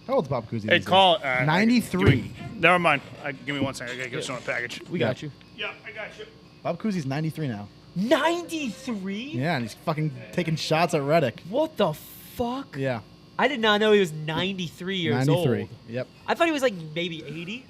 How old's Bob Cousy? Hey, these call. days? 93. Never mind. Give me 1 second. I gotta get this on a package. We got you. Yeah, I got you. Bob Cousy's 93 now. 93? Yeah, and he's fucking taking shots at Reddick. What the fuck? Yeah, I did not know he was 93 years 93. old. Yep. I thought he was like maybe 80.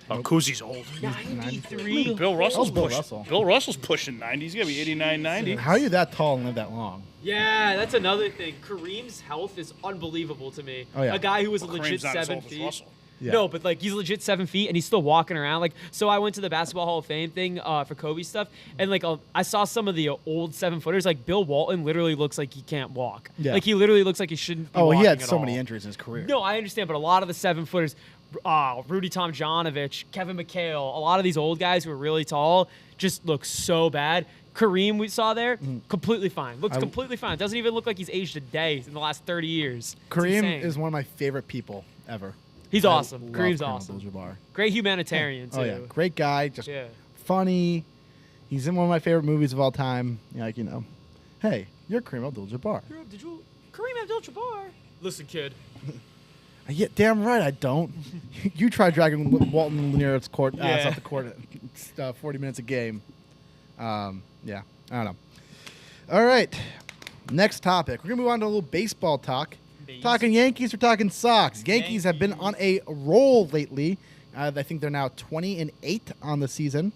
Oh, Cousy's old. 93? Bill Russell's Oh, Bill pushing. Russell. Bill Russell's pushing 90. He's gonna be 89, 90. How are you that tall and live that long? Yeah, that's another thing. Kareem's health is unbelievable to me. Oh, yeah. A guy who was a Kareem's legit not as 7 old as feet. Russell. Yeah. No, but like he's legit 7 feet and he's still walking around. Like, so I went to the Basketball Hall of Fame thing for Kobe stuff, and like I saw some of the old 7-footers. Like Bill Walton literally looks like he can't walk. Yeah. Like he literally looks like he shouldn't. Be Oh, he walking had at so all. many injuries in his career. No, I understand, but a lot of the 7-footers, Rudy Tomjanovich, Kevin McHale, a lot of these old guys who are really tall just look so bad. Kareem we saw there, completely fine. Looks completely fine. Doesn't even look like he's aged a day in the last 30 years. It's Kareem insane. is one of my favorite people ever. He's I awesome. love Kareem's Kareem awesome. Abdul-Jabbar. Great humanitarian, too. Oh yeah, great guy, just Yeah. funny. He's in one of my favorite movies of all time. Like, hey, you're Kareem Abdul-Jabbar. Kareem Abdul-Jabbar. Listen, kid. Yeah, damn right I don't. You try dragging Walton Lanier's court ass Yeah. off the court at 40 minutes a game. Yeah, I don't know. All right, next topic. We're gonna move on to a little baseball talk. Base. Talking Yankees, we're talking Sox. Yankees have been on a roll lately. I think they're now 20-8 on the season.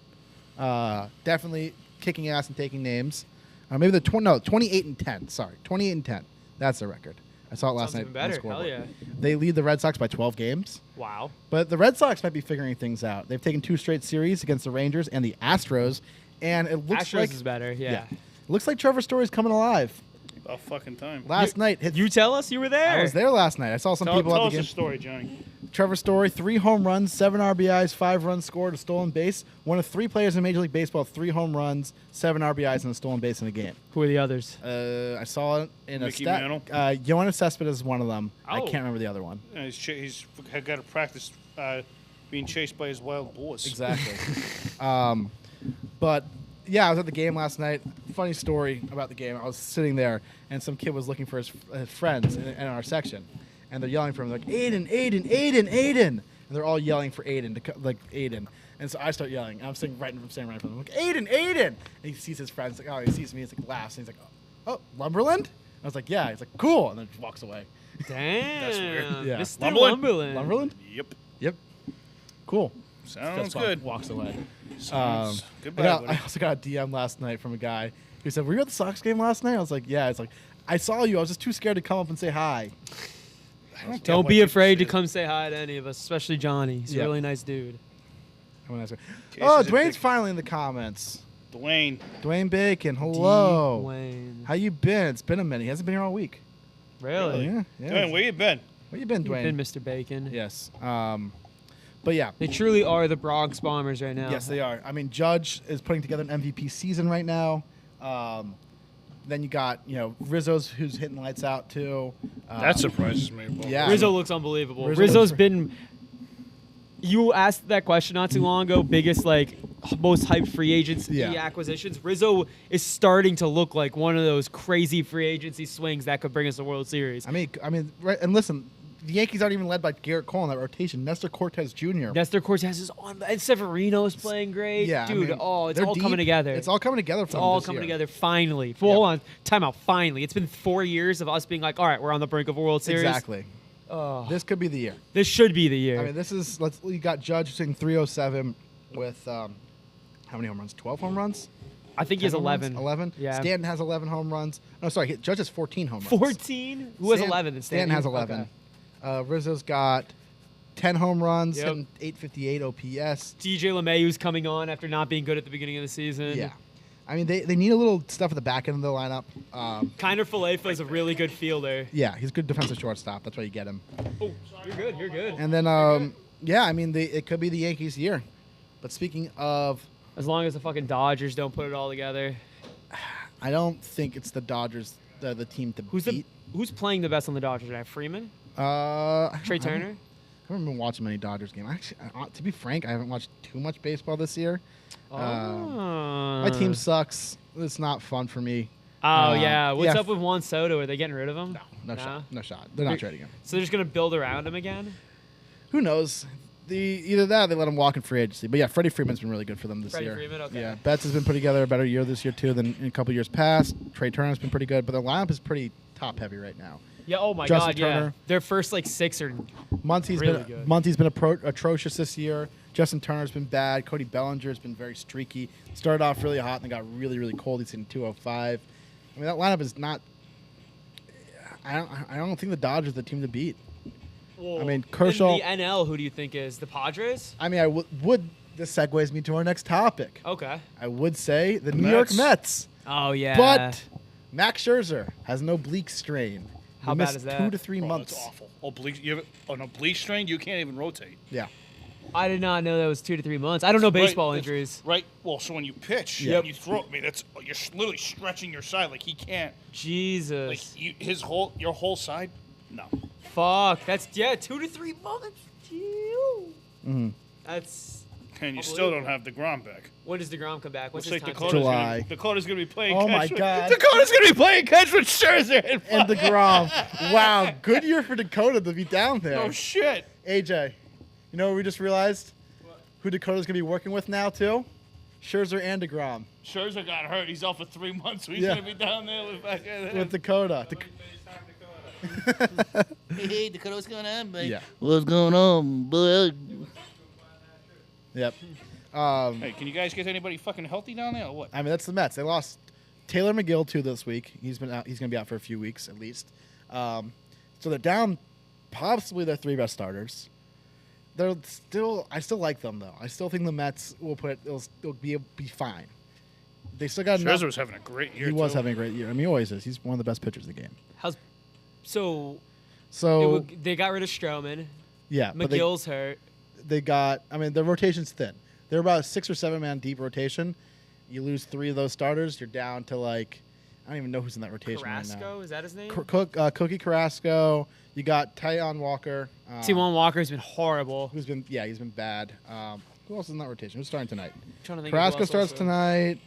Definitely kicking ass and taking names. Maybe they're 28-10. Sorry, 28-10. That's the record. I saw it last Sounds night. even on the better. Hell scoreboard. yeah. They lead the Red Sox by 12 games. Wow. But the Red Sox might be figuring things out. They've taken 2 straight series against the Rangers and the Astros, and it looks Astros like is better, yeah. it looks like Trevor Story's coming alive. About fucking time. Last night, hit, You tell us you were there. I was there last night. I saw some Tell people at us the the game. story, Johnny. Trevor Story, 3 home runs, 7 RBIs, 5 runs scored, a stolen base. One of 3 players in Major League Baseball, 3 home runs, 7 RBIs, and a stolen base in a game. Who are the others? I saw it in Mickey a stat. Mantle? Yoenis Cespedes is one of them. I Oh. can't remember the other one. He's got to practice being chased by his wild boars. Exactly. But yeah, I was at the game last night. Funny story about the game. I was sitting there, and some kid was looking for his friends in our section, and they're yelling for him like, Aiden, Aiden, Aiden, Aiden, and they're all yelling for Aiden like Aiden. And so I start yelling. I'm standing right in front of him, like Aiden, Aiden. And he sees his friends, like, oh, he sees me, he's like laughs, and he's like, oh, Lumberland. I was like, yeah. He's like, cool, and then just walks away. Damn. That's weird. Yeah. Mr. Lumberland? Lumberland. Lumberland? Yep. Yep. Cool. Sounds Just good. Walks away. Sounds goodbye, I buddy. also got a DM last night from a guy who said, were you at the Sox game last night? I was like, yeah. It's like, I saw you. I was just too scared to come up and say hi. I don't care Don't what be people afraid to say. come say hi to any of us, especially Johnny. He's Yeah. a really nice dude. I wanna ask her- Case Oh, is a Dwayne's big- finally in the comments. Dwayne. Dwayne Bacon, hello. Dwayne. How you been? It's been a minute. He hasn't been here all week. Really? Yeah. Yeah. Dwayne, where you been? Where you been, You've Dwayne? been Mr. Bacon. Yes. But yeah. They truly are the Bronx Bombers right now. Yes, they are. I mean, Judge is putting together an MVP season right now. Then you got, Rizzo's who's hitting lights out too. That surprises me. Yeah. Rizzo looks unbelievable. Rizzo Rizzo's looks- been. You asked that question not too long ago. Biggest, most hyped free agents acquisitions. Rizzo is starting to look like one of those crazy free agency swings that could bring us a World Series. I mean, right, and listen, the Yankees aren't even led by Garrett Cole in that rotation. Nestor Cortez Jr. Nestor Cortez is on, and Severino's playing great. Yeah, I dude. mean, It's they're all deep. coming together. It's all coming together. It's all coming together finally. Yeah. Hold on, time out. Finally, it's been 4 years of us being like, all right, we're on the brink of a World Series. Exactly. Oh, This could be the year. this should be the year. I mean, this is. You got Judge hitting 307 with how many home runs? 12 home runs. I think he has 10 home runs? 11. 11. Yeah. Stanton has 11 home runs. No, sorry. Judge has 14 home runs. 14? Who has 11? Then Stanton has 11. Rizzo's got 10 home runs, Yep. hitting 858 OPS. DJ LeMahieu's coming on after not being good at the beginning of the season. Yeah. I mean, they need a little stuff at the back end of the lineup. Kiner Falefa is a really good fielder. Yeah, he's a good defensive shortstop. That's why you get him. Oh, you're good. You're good. And then, yeah, I mean, it could be the Yankees' year. But speaking of, As long as the fucking Dodgers don't put it all together. I don't think it's the Dodgers, the team to beat. Who's playing the best on the Dodgers right now? Freeman? Trey Turner? I haven't been watching many Dodgers games. Actually, to be frank, I haven't watched too much baseball this year. My team sucks. It's not fun for me. Oh, yeah. What's yeah. up with Juan Soto? Are they getting rid of him? No shot. No shot. They're not trading him. So they're just going to build around him again? Who knows? Either that or they let him walk in free agency. But yeah, Freddie Freeman's been really good for them this Freddie year. Freeman, okay. Yeah, Betts has been put together a better year this year too than in a couple years past. Trey Turner's been pretty good, but their lineup is pretty top heavy right now. Yeah, oh my Justin God, yeah. Turner. Their first, like, 6 are Muncy's really good. been atrocious this year. Justin Turner's been bad. Cody Bellinger's been very streaky. Started off really hot and then got really, really cold. He's in 205. I mean, that lineup is not. I don't think the Dodgers are the team to beat. Well, I mean, Kershaw. In the NL, who do you think is? The Padres? I mean, I would. This segues me to our next topic. Okay. I would say the New York Mets. Oh, yeah. But Max Scherzer has an oblique strain. How He bad missed is that? 2 to 3 Oh, months. that's awful. Oblique, you have an oblique strain, you can't even rotate. Yeah. I did not know that was 2 to 3 months. I don't know baseball Right, injuries. Right. Well, so when you pitch, Yep. and you throw. I mean, you're literally stretching your side. Like he can't. Jesus. Like your whole side. No. Fuck. That's, 2 to 3 months. Ew. Mm-hmm. That's. And you still don't have the Grom back. When does DeGrom come back? What's Looks his like time? July. Dakota's gonna be playing. Oh catch my with- God. Dakota's gonna be playing catch with Scherzer. And DeGrom. Wow, good year for Dakota to be down there. Oh shit. AJ, you know what we just realized? Who Dakota's going to be working with now, too? Scherzer and DeGrom. Scherzer got hurt. He's out for 3 months. So he's Yeah. gonna be down there With Dakota. Hey, Dakota, what's going on, buddy? Yeah. What's going on, bud? Yep. Hey, can you guys get anybody fucking healthy down there or what? I mean, that's the Mets. They lost Taylor McGill, too, this week. He's been out. He's going to be out for a few weeks, at least. So they're down possibly their 3 best starters. I still like them, though. I still think the Mets it'll be fine. They still got enough. Scherzer was having a great year. He was too. having a great year. I mean, he always is. He's one of the best pitchers in the game. So So, they got rid of Stroman. yeah. But McGill's hurt. they got, I mean, the rotation's thin. They're about a 6 or 7 man deep rotation. You lose 3 of those starters, you're down to like, I don't even know who's in that rotation right now. Carrasco, is that his name? Cookie Carrasco. You got Taijuan Walker. T1 Walker's been horrible. He's been bad. Who else is in that rotation? Who's starting tonight? Trying to think of who Carrasco else starts also. tonight.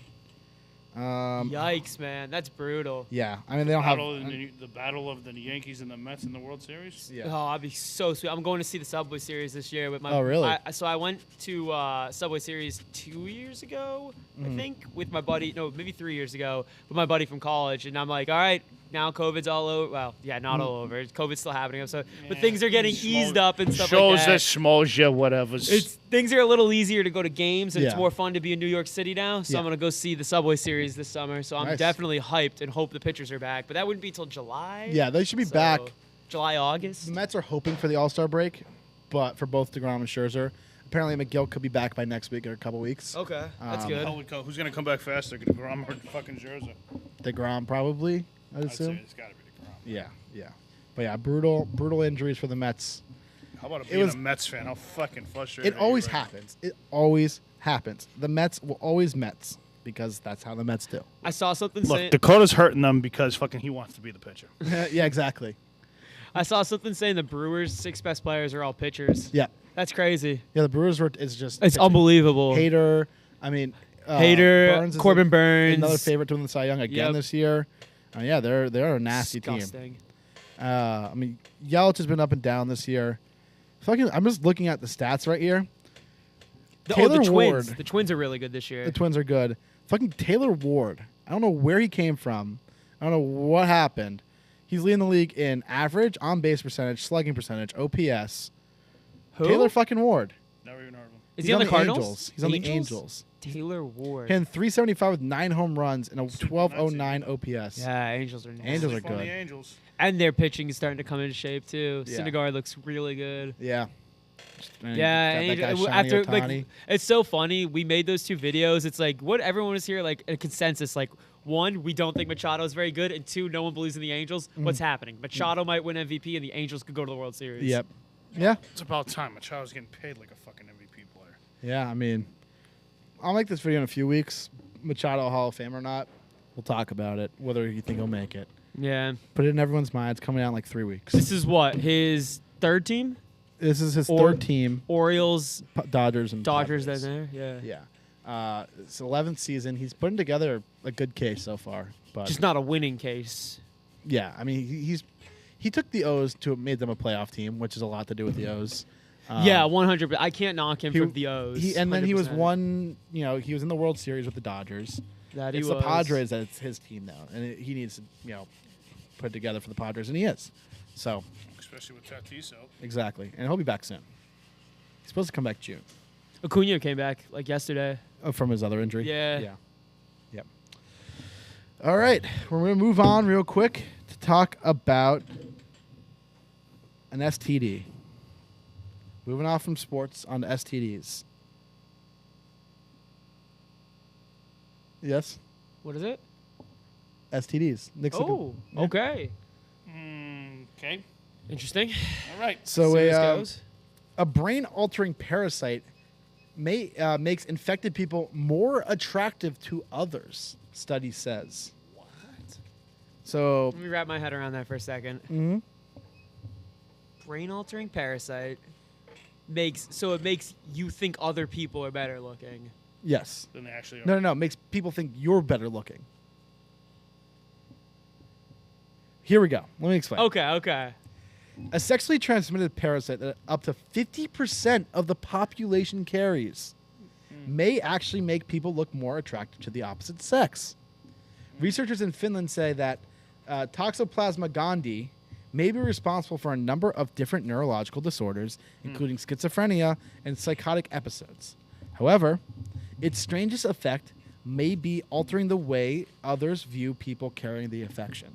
Yikes, man. That's brutal. Yeah, I mean they don't have. The battle of the Yankees and the Mets in the World Series. Yeah. Oh, I'd be so sweet. I'm going to see the Subway Series this year with my. Oh, really? So I went to Subway Series 2 years ago, I think, with my buddy. No, maybe 3 years ago with my buddy from college, and I'm like, all right, now COVID's all over. Well, yeah, not all over. COVID's still happening. So, but things are getting eased up and stuff like that. Schmoja, whatever. Things are a little easier to go to games, and it's Yeah. more fun to be in New York City now. So Yeah. I'm gonna go see the Subway Series this summer. So I'm Nice. definitely hyped and hope the pitchers are back. But that wouldn't be till July. Yeah, they should be So, back. July, August. The Mets are hoping for the All-Star break, but for both DeGrom and Scherzer, apparently McGill could be back by next week or a couple weeks. Okay, that's good. Who's gonna come back faster? DeGrom or fucking Scherzer? DeGrom probably, I'd I'd say assume. it's gotta be DeGrom. Yeah. But yeah, brutal injuries for the Mets. How about It being was- a Mets fan? How fucking frustrating. It always happens. It always happens. The Mets will always Mets because that's how the Mets do. I saw something Look, saying. Dakota's hurting them because fucking he wants to be the pitcher. Yeah, exactly. I saw something saying the Brewers' 6 best players are all pitchers. Yeah. That's crazy. Yeah, the Brewers is just It's pitching. unbelievable. Hader, I mean, Hader, Burns is Corbin Burns. another favorite to win the Cy Young again Yep. this year. Yeah, they're a nasty team. Disgusting. I mean, Yelich has been up and down this year. I'm just looking at the stats right here. The Taylor Twins. Ward. The Twins are really good this year. The Twins are good. Fucking Taylor Ward. I don't know where he came from. I don't know what happened. He's leading the league in average, on base percentage, slugging percentage, OPS. Who? Taylor fucking Ward. Never even heard of him. Is He's he on the Cardinals? Angels. He's on the Angels. Taylor Ward. Hitting 375 with 9 home runs and a 1209 OPS. Yeah, Angels are nice. Angels are Sleep on good. the Angels. And their pitching is starting to come into shape too. Yeah. Syndergaard looks really good. Yeah. And Yeah, got that guy, Angel, Shiny after Ohtani. like, it's so funny. We made those 2 videos. It's like what everyone is here like a consensus. Like 1, we don't think Machado is very good, and 2, no one believes in the Angels. What's happening? Machado might win MVP, and the Angels could go to the World Series. Yep. Yeah. It's about time. Machado's getting paid like a fucking MVP player. Yeah, I mean, I'll make this video in a few weeks. Machado Hall of Fame or not, we'll talk about it, whether you think he'll make it. Yeah. Put it in everyone's mind. It's coming out in like 3 weeks. This is what his 3rd team. This is his Or- 3rd team. Orioles, Dodgers and Dodgers. Padres. Then there. Yeah. Yeah. It's 11th season. He's putting together a good case so far. But Just not a winning case. yeah, I mean, he took the O's to made them a playoff team, which is a lot to do with the O's. Yeah, 100%. I can't knock him for the O's. And then he was 100%. one. He was in the World Series with the Dodgers. That he It's was. the Padres that's his team now, and he needs to put it together for the Padres, and he is. So Especially with Tatis out. exactly, and he'll be back soon. He's supposed to come back June Acuna came back like yesterday. from his other injury. Yeah. Yeah. Yep. All right, we're gonna move on real quick to talk about an STD. Moving off from sports on to STDs. Yes, What is it? STDs. Nick's Oh, yeah. okay. Okay. Interesting. All right. So See how this a goes. a brain-altering parasite makes infected people more attractive to others. Study says. What? So. Let me wrap my head around that for a second. Mhm. Brain-altering parasite makes you think other people are better looking. Yes. Then they actually are. No. Makes people think you're better looking. Here we go. Let me explain. Okay. A sexually transmitted parasite that up to 50% of the population carries may actually make people look more attractive to the opposite sex. Researchers in Finland say that Toxoplasma gondii may be responsible for a number of different neurological disorders, including schizophrenia and psychotic episodes. However, its strangest effect may be altering the way others view people carrying the infection.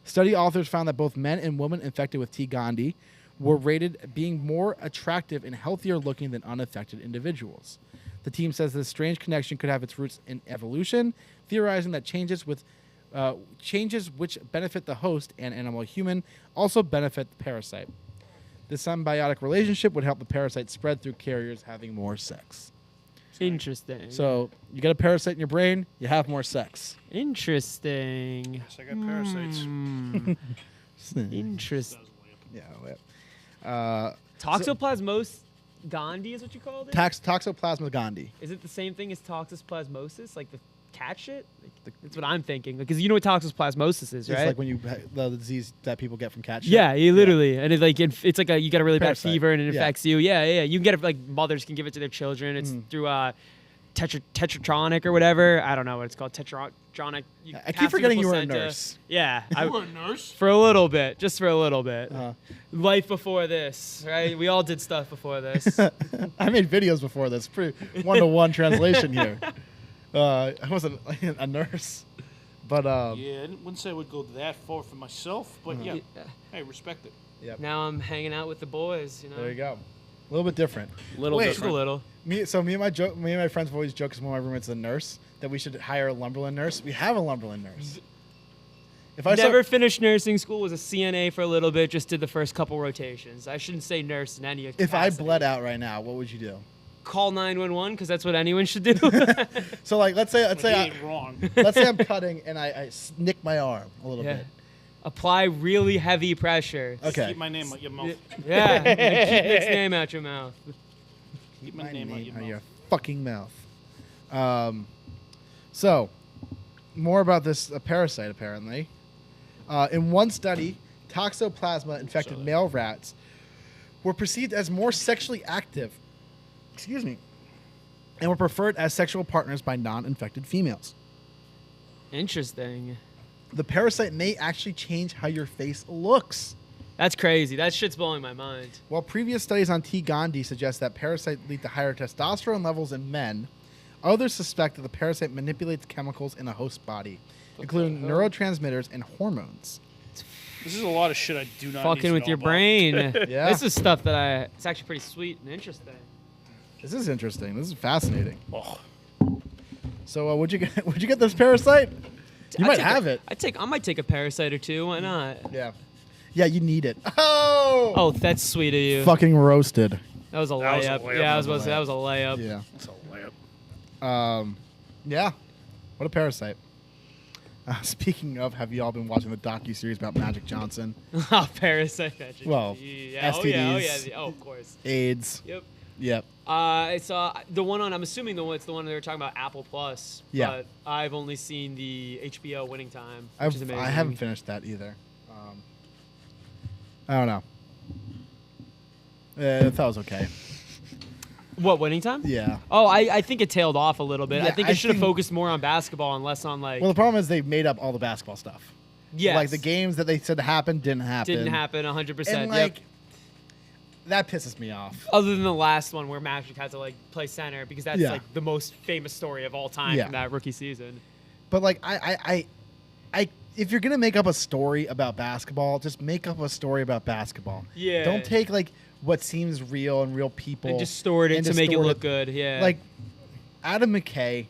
Study authors found that both men and women infected with T. gondii were rated being more attractive and healthier looking than unaffected individuals. The team says this strange connection could have its roots in evolution, theorizing that changes which benefit the host and animal human also benefit the parasite. This symbiotic relationship would help the parasite spread through carriers having more sex. Interesting. So you get a parasite in your brain, you have more sex. Interesting. Yes, I got parasites. Interesting. Yeah. Toxoplasmos gondii is what you called it? Toxoplasma gondii. Is it the same thing as toxoplasmosis, like the cat shit? That's what I'm thinking. Because you know what toxoplasmosis is, right? It's like when the disease that people get from cat shit. Yeah, you literally, and it's like you get a really Parasite. bad fever and it Yeah. infects you. Yeah. You can get it like mothers can give it to their children. It's through tetratronic or whatever. I don't know what it's called. Tetratronic. You I keep pass through the forgetting you were a placenta. nurse. Yeah, You were a nurse? for a little bit, just for a little bit. Uh-huh. Life before this, right? We all did stuff before this. I made videos before this. Pretty one-to-one translation here. I wasn't a nurse, but Yeah, I wouldn't say I would go that far for myself, but yeah. Yeah. Hey, respect it. Yep. Now I'm hanging out with the boys. You know, There you go. A little bit different. Little Wait. just a little. Me and my friends have always joked, because one of my roommates is a nurse, that we should hire a Lumberland nurse. We have a Lumberland nurse. If I Never finished nursing school. Was a CNA for a little bit. Just did the first couple rotations. I shouldn't say nurse in any if I capacity. bled out right now, what would you do? Call 911 because that's what anyone should do. So like, let's say He ain't wrong. let's say I'm cutting and I nick my arm a little Yeah. bit. Apply really heavy pressure. Okay. Keep my name out your mouth. Yeah. And keep Nick's name out your mouth. Keep my name out your mouth. your fucking mouth. So, more about this parasite, apparently. In one study, Toxoplasma infected male rats were perceived as more sexually active, and were preferred as sexual partners by non-infected females. Interesting. The parasite may actually change how your face looks. That's crazy. That shit's blowing my mind. While previous studies on T. gondii suggest that parasites lead to higher testosterone levels in men, others suspect that the parasite manipulates chemicals in the host body, including neurotransmitters and hormones. This is a lot of shit I do not need Fucking to with know your about. brain. Yeah. This is stuff that it's actually pretty sweet and interesting. This is interesting. This is fascinating. Oh. So, would you get this parasite? You might have it. I might take a parasite or two. Why not? Yeah. Yeah, you need it. Oh. Oh, that's sweet of you. Fucking roasted. That was a That was a layup. layup. Yeah, I was about to say that was a layup. Yeah. That's a layup. Yeah. What a parasite. Speaking of, have you all been watching the docu-series about Magic Johnson? Oh, parasite magic. Well, yeah. Oh, yeah. Oh, STDs. yeah. Oh, of course. AIDS. Yep. Yep. I saw the one on. I'm assuming it's the one they were talking about Apple Plus. Yeah. But I've only seen the HBO Winning Time, which is amazing. I haven't finished that either. I don't know. I thought it was okay. What, Winning Time? Yeah. Oh, I think it tailed off a little bit. Yeah, I think I it should have think- focused more on basketball and less on like. Well, the problem is they made up all the basketball stuff. yes. Like the games that they said happened didn't happen. didn't happen 100%. And like that pisses me off. Other than the last one where Magic had to like play center because that's Yeah. like the most famous story of all time Yeah. from that rookie season. But like I if you're gonna make up a story about basketball, just make up a story about basketball. Yeah. Don't take like what seems real and real people And just stored it and to make it distort look good. Yeah. Like Adam McKay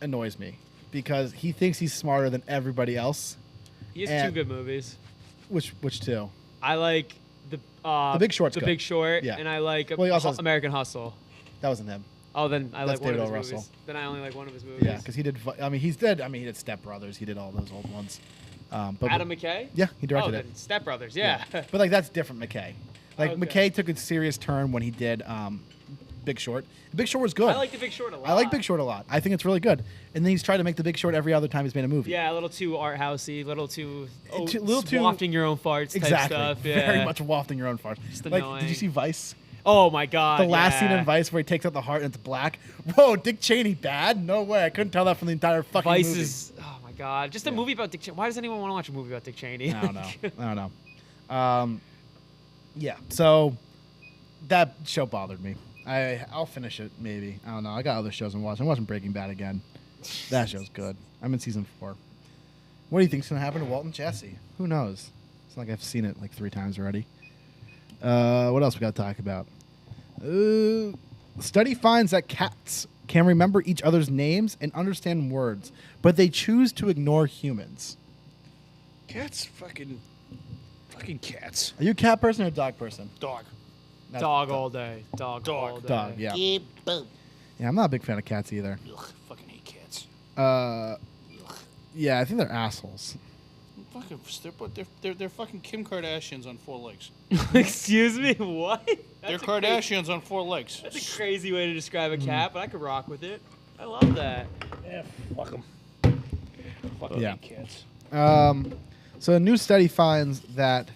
annoys me because he thinks he's smarter than everybody else. he has and- two good movies. Which two? I like the Big Short's The good. Big Short. Yeah. And I like Well, he also has- American Hustle. That wasn't him. Oh, then I That's like one David of his O. Russell. movies. Then I only like one of his movies. Yeah, because he did. He did Step Brothers. He did all those old ones. But Adam McKay? Yeah, he directed oh, it. then Step Brothers, yeah. But like that's different McKay. Like Okay. McKay took a serious turn when he did Big Short. Big Short was good. I like The Big Short a lot. I like Big Short a lot. I think it's really good. And then he's tried to make The Big Short every other time he's made a movie. Yeah, a little too art housey, little too too- wafting your own farts Exactly. type stuff. Yeah. Very much wafting your own farts. Just Like, did annoying. you see Vice? Oh my god. The last scene yeah. in Vice where he takes out the heart and it's black. Whoa, Dick Cheney bad? No way. I couldn't tell that from the entire fucking Vice movie. is oh my god. Just a movie about Dick Cheney. Why does anyone want to watch a movie about Dick Cheney? I don't know. Yeah. So that show bothered me. I'll finish it maybe. I don't know. I got other shows I'm watching. I'm watching Breaking Bad again. That show's good. I'm in season 4. What do you think's gonna happen to Walt and Jesse? Who knows? It's like I've seen it like 3 times already. What else we got to talk about? Study finds that cats can remember each other's names and understand words, but they choose to ignore humans. Cats, fucking cats. Are you a cat person or a dog person? Dog. That's- Dog all day. Dog Dog. all day. Dog, yeah. Boom. Yeah, I'm not a big fan of cats either. Ugh, fucking hate cats. Yeah, I think they're assholes. Fucking, they're fucking Kim Kardashians on 4 legs. Excuse me, what? They're That's a crazy- Kardashians on 4 legs. That's a crazy way to describe Mm. a cat, but I could rock with it. I love that. Yeah, fuck them. Fuck Yeah. cats. So a new study finds that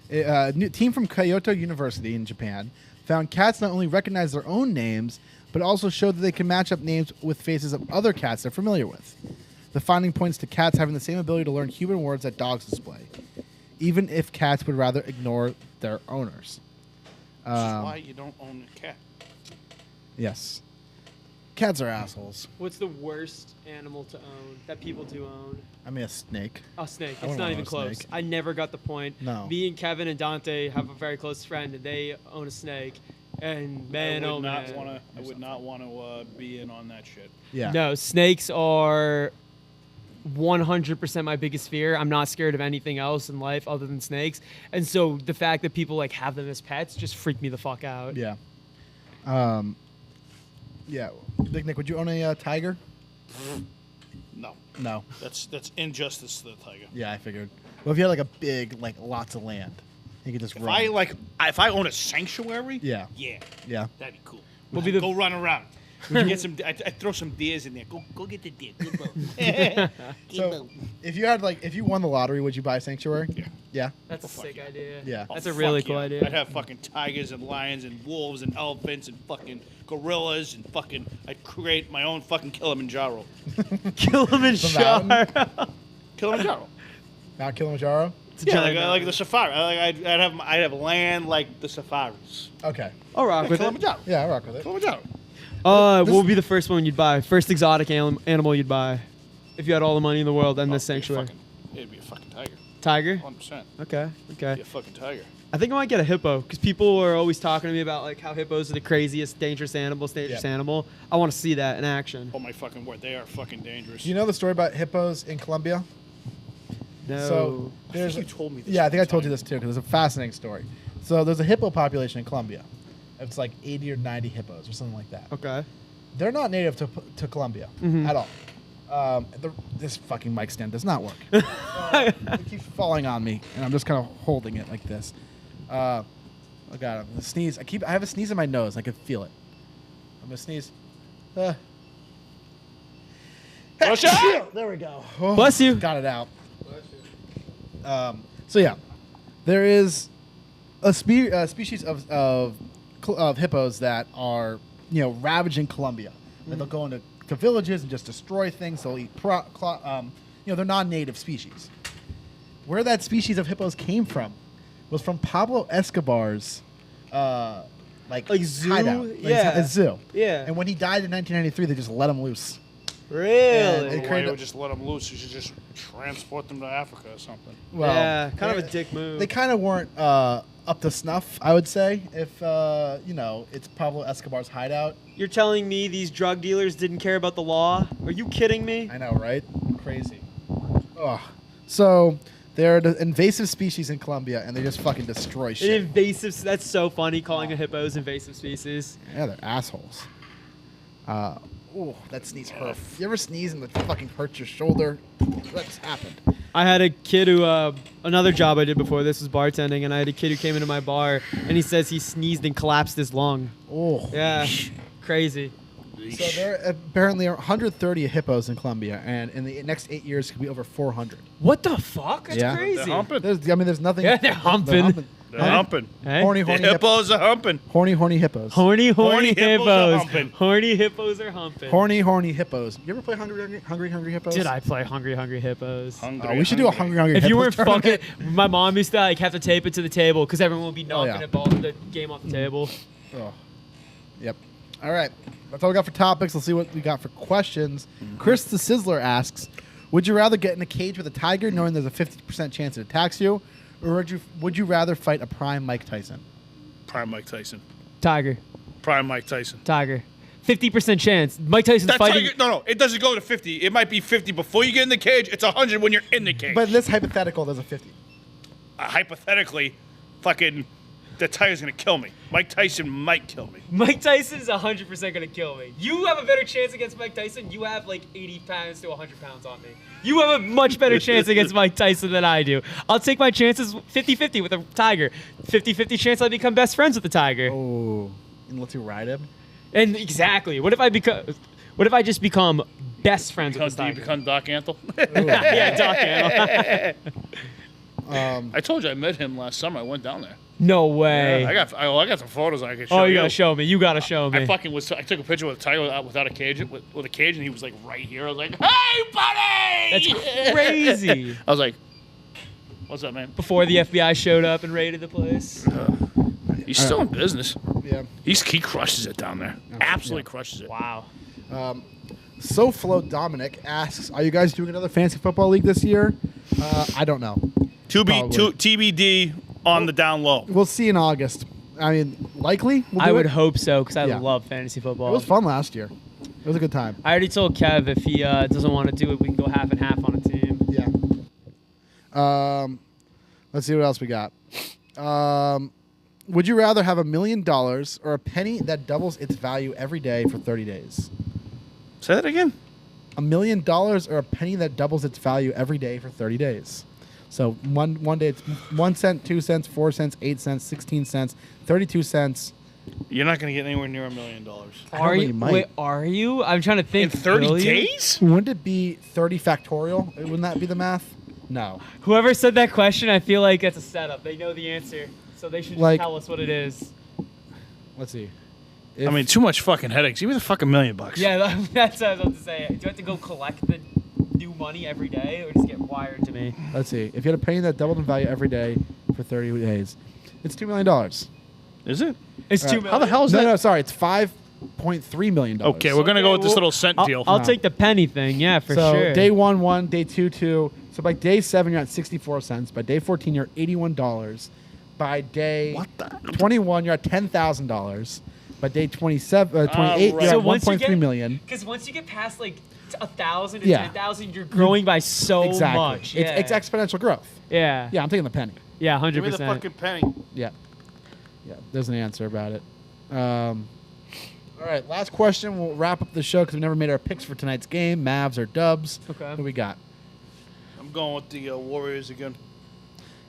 a new team from Kyoto University in Japan found cats not only recognize their own names, but also showed that they can match up names with faces of other cats they're familiar with. The finding points to cats having the same ability to learn human words that dogs display, even if cats would rather ignore their owners. Which is why you don't own a cat. Yes. Cats are assholes. What's the worst animal to own that people do own? I mean, a snake. A snake. I It's wouldn't not want even a close. snake. I never got the point. No. Me and Kevin and Dante have a very close friend, and they own a snake. And man, oh man. I would not want to be in on that shit. Yeah. No, snakes are 100% my biggest fear. I'm not scared of anything else in life other than snakes. And so the fact that people like have them as pets just freak me the fuck out. Yeah. Yeah. Big Nick, would you own a tiger? No, No. that's injustice to the tiger. Yeah, I figured. Well, if you had like a big, like lots of land, you could just If roam. if I own a sanctuary, Yeah. yeah, Yeah. that'd be cool. What would be the- Go run around. Get some. I throw some deers in there. Go get the deer. Good boy. So, if you had like, if you won the lottery, would you buy a sanctuary? Yeah. Yeah. That's a fuck sick yeah. idea. Yeah. Oh, That's a fuck really cool yeah. idea. I'd have fucking tigers and lions and wolves and elephants and fucking gorillas and fucking. I'd create my own fucking Kilimanjaro. Kilimanjaro. Kilimanjaro. Mount Kilimanjaro. Yeah, like the safari. I'd have land like the safaris. Okay. I'll rock with it. Kilimanjaro. Yeah, I'll rock with it. Kilimanjaro. What would be the first one you'd buy? First exotic animal you'd buy? If you had all the money in the world and this sanctuary. It'd be a fucking tiger. Tiger? 100%. Okay. Be Okay. a fucking tiger. I think I might get a hippo because people are always talking to me about like how hippos are the craziest dangerous animal. I want to see that in action. Oh my fucking word, they are fucking dangerous. Do you know the story about hippos in Colombia? No. So there's. you told me this. Yeah, I think I one told you time. this too because it's a fascinating story. So there's a hippo population in Colombia. It's like 80 or 90 hippos or something like that. Okay. They're not native to Colombia Mhm. at all. This fucking mic stand does not work. It keeps falling on me, and I'm just kind of holding it like this. I got him. The sneeze. I have a sneeze in my nose. I can feel it. I'm gonna sneeze. There we go. Oh, Bless you. Got it out. So yeah, there is a species of hippos that are ravaging Colombia. And they'll go into villages and just destroy things. They'll eat they're non-native species. Where that species of hippos came from was from Pablo Escobar's zoo? hideout. A zoo. Yeah. And when he died in 1993, they just let him loose. Really? And Why you would just let them loose? You should just transport them to Africa or something. Well, yeah, kind of a dick move. They kind of weren't up to snuff, I would say, if it's Pablo Escobar's hideout. You're telling me these drug dealers didn't care about the law? Are you kidding me? I know, right? Crazy. Ugh. So they're an invasive species in Colombia, and they just fucking destroy shit. Invasive. That's so funny, calling a hippos invasive species. Yeah, they're assholes. Oh, that sneeze hurt. You ever sneeze and it fucking hurts your shoulder? That just happened. I had a kid who, another job I did before this was bartending, and I had a kid who came into my bar, and he says he sneezed and collapsed his lung. Oh. Yeah, crazy. So there apparently are 130 hippos in Colombia, and in the next 8 years, it could be over 400. What the fuck? That's Yeah. crazy. They're humping. There's nothing. Yeah, they're humping. They're humping. Hey? Horny The hippos are humping. Horny hippos. Horny Horny hippos are hippos. humping. Horny hippos are humping. Horny hippos. You ever play Hungry Hippos? Did I play Hungry Hippos? Hungry, We should do a Hungry If Hippos you weren't tournament. fucking, my mom used to have to tape it to the table because everyone would be knocking yeah. the game off the table. Oh. Yep. All right. That's all we got for topics. Let's see what we got for questions. Chris the Sizzler asks, would you rather get in a cage with a tiger knowing there's a 50% chance it attacks you, or would you rather fight a prime Mike Tyson? Prime Mike Tyson. Tiger. Prime Mike Tyson. 50% chance. Mike Tyson's That fighting. tiger, no, it doesn't go to 50. It might be 50 before you get in the cage. It's 100 when you're in the cage. But in this hypothetical, there's a 50. Hypothetically, fucking, the tiger's gonna kill me. Mike Tyson might kill me. Mike Tyson's 100% gonna kill me. You have a better chance against Mike Tyson. You have like 80 pounds to 100 pounds on me. You have a much better chance against Mike Tyson than I do. I'll take my chances 50-50 with a tiger. 50-50 chance I become best friends with the tiger. Oh. And let's you ride him? And exactly. What if I just become best friends with the Do you tiger? become Doc Antle? Yeah, Doc Antle. I told you I met him last summer. I went down there. No way. Yeah, I got some photos I can show Oh, you. you gotta show me. You gotta show me. I took a picture with a tiger without a cage, with a cage, and he was like right here. I was like, "Hey, buddy!" That's crazy. I was like, "What's up, man?" Before the FBI showed up and raided the place. He's still in business. Yeah. He crushes it down there. Absolutely crushes it. Wow. SoFlo Dominic asks, are you guys doing another fantasy football league this year? I don't know. TBD on the down low. We'll see in August. I mean, likely. We'll do I would it. hope so because I Yeah. love fantasy football. It was fun last year. It was a good time. I already told Kev if he doesn't want to do it, we can go half and half on a team. Yeah. Let's see what else we got. Would you rather have $1 million or a penny that doubles its value every day for 30 days? Say that again. $1 million or a penny that doubles its value every day for 30 days. So one day it's 1 cent, 2 cents, 4 cents, 8 cents, 16 cents, 32 cents. You're not going to get anywhere near $1 million. Are you? might. Wait, are you? I'm trying to In think. 30 Will you? days? Wouldn't it be 30 factorial? Wouldn't that be the math? No. Whoever said that question, I feel like it's a setup. They know the answer, so they should just Like- tell us what it is. Let's see. I mean, too much fucking headaches. Give me the fucking $1 million. Yeah, that's what I was about to say. Do I have to go collect the new money every day, or just get wired to me? Let's see. If you had a penny that doubled in value every day for 30 days, it's $2 million. Is it? It's $2 million. How the hell is No, that? no, sorry. It's $5.3 million. Okay, we're going to go with this little cent deal. I'll take the penny thing. Yeah, for so sure. day 1, day 2. So by day 7, you're at 64 cents. By day 14, you're at $81. By day 21, you're at $10,000. By day 28, right. you're So at once you 1.3 get- million. Because once you get past like 1,000 to Yeah. 10,000, you're growing by so Exactly. much. Yeah. It's exponential growth. Yeah. Yeah, I'm taking the penny. Yeah, 100%. Give me the fucking penny. Yeah. Yeah, there's an answer about it. All right, last question. We'll wrap up the show because we never made our picks for tonight's game. Mavs or Dubs. Okay. What do we got? I'm going with the Warriors again.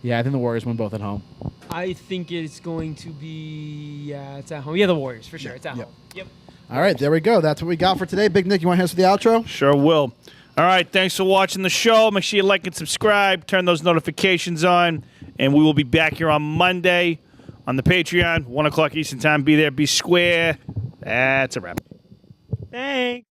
Yeah, I think the Warriors win both at home. I think it's going to be, it's at home. Yeah, the Warriors, for sure. It's at home. Yep. All right, there we go. That's what we got for today. Big Nick, you want to hit us with the outro? Sure will. All right, thanks for watching the show. Make sure you like and subscribe. Turn those notifications on. And we will be back here on Monday on the Patreon, 1 o'clock Eastern Time. Be there, be square. That's a wrap. Thanks.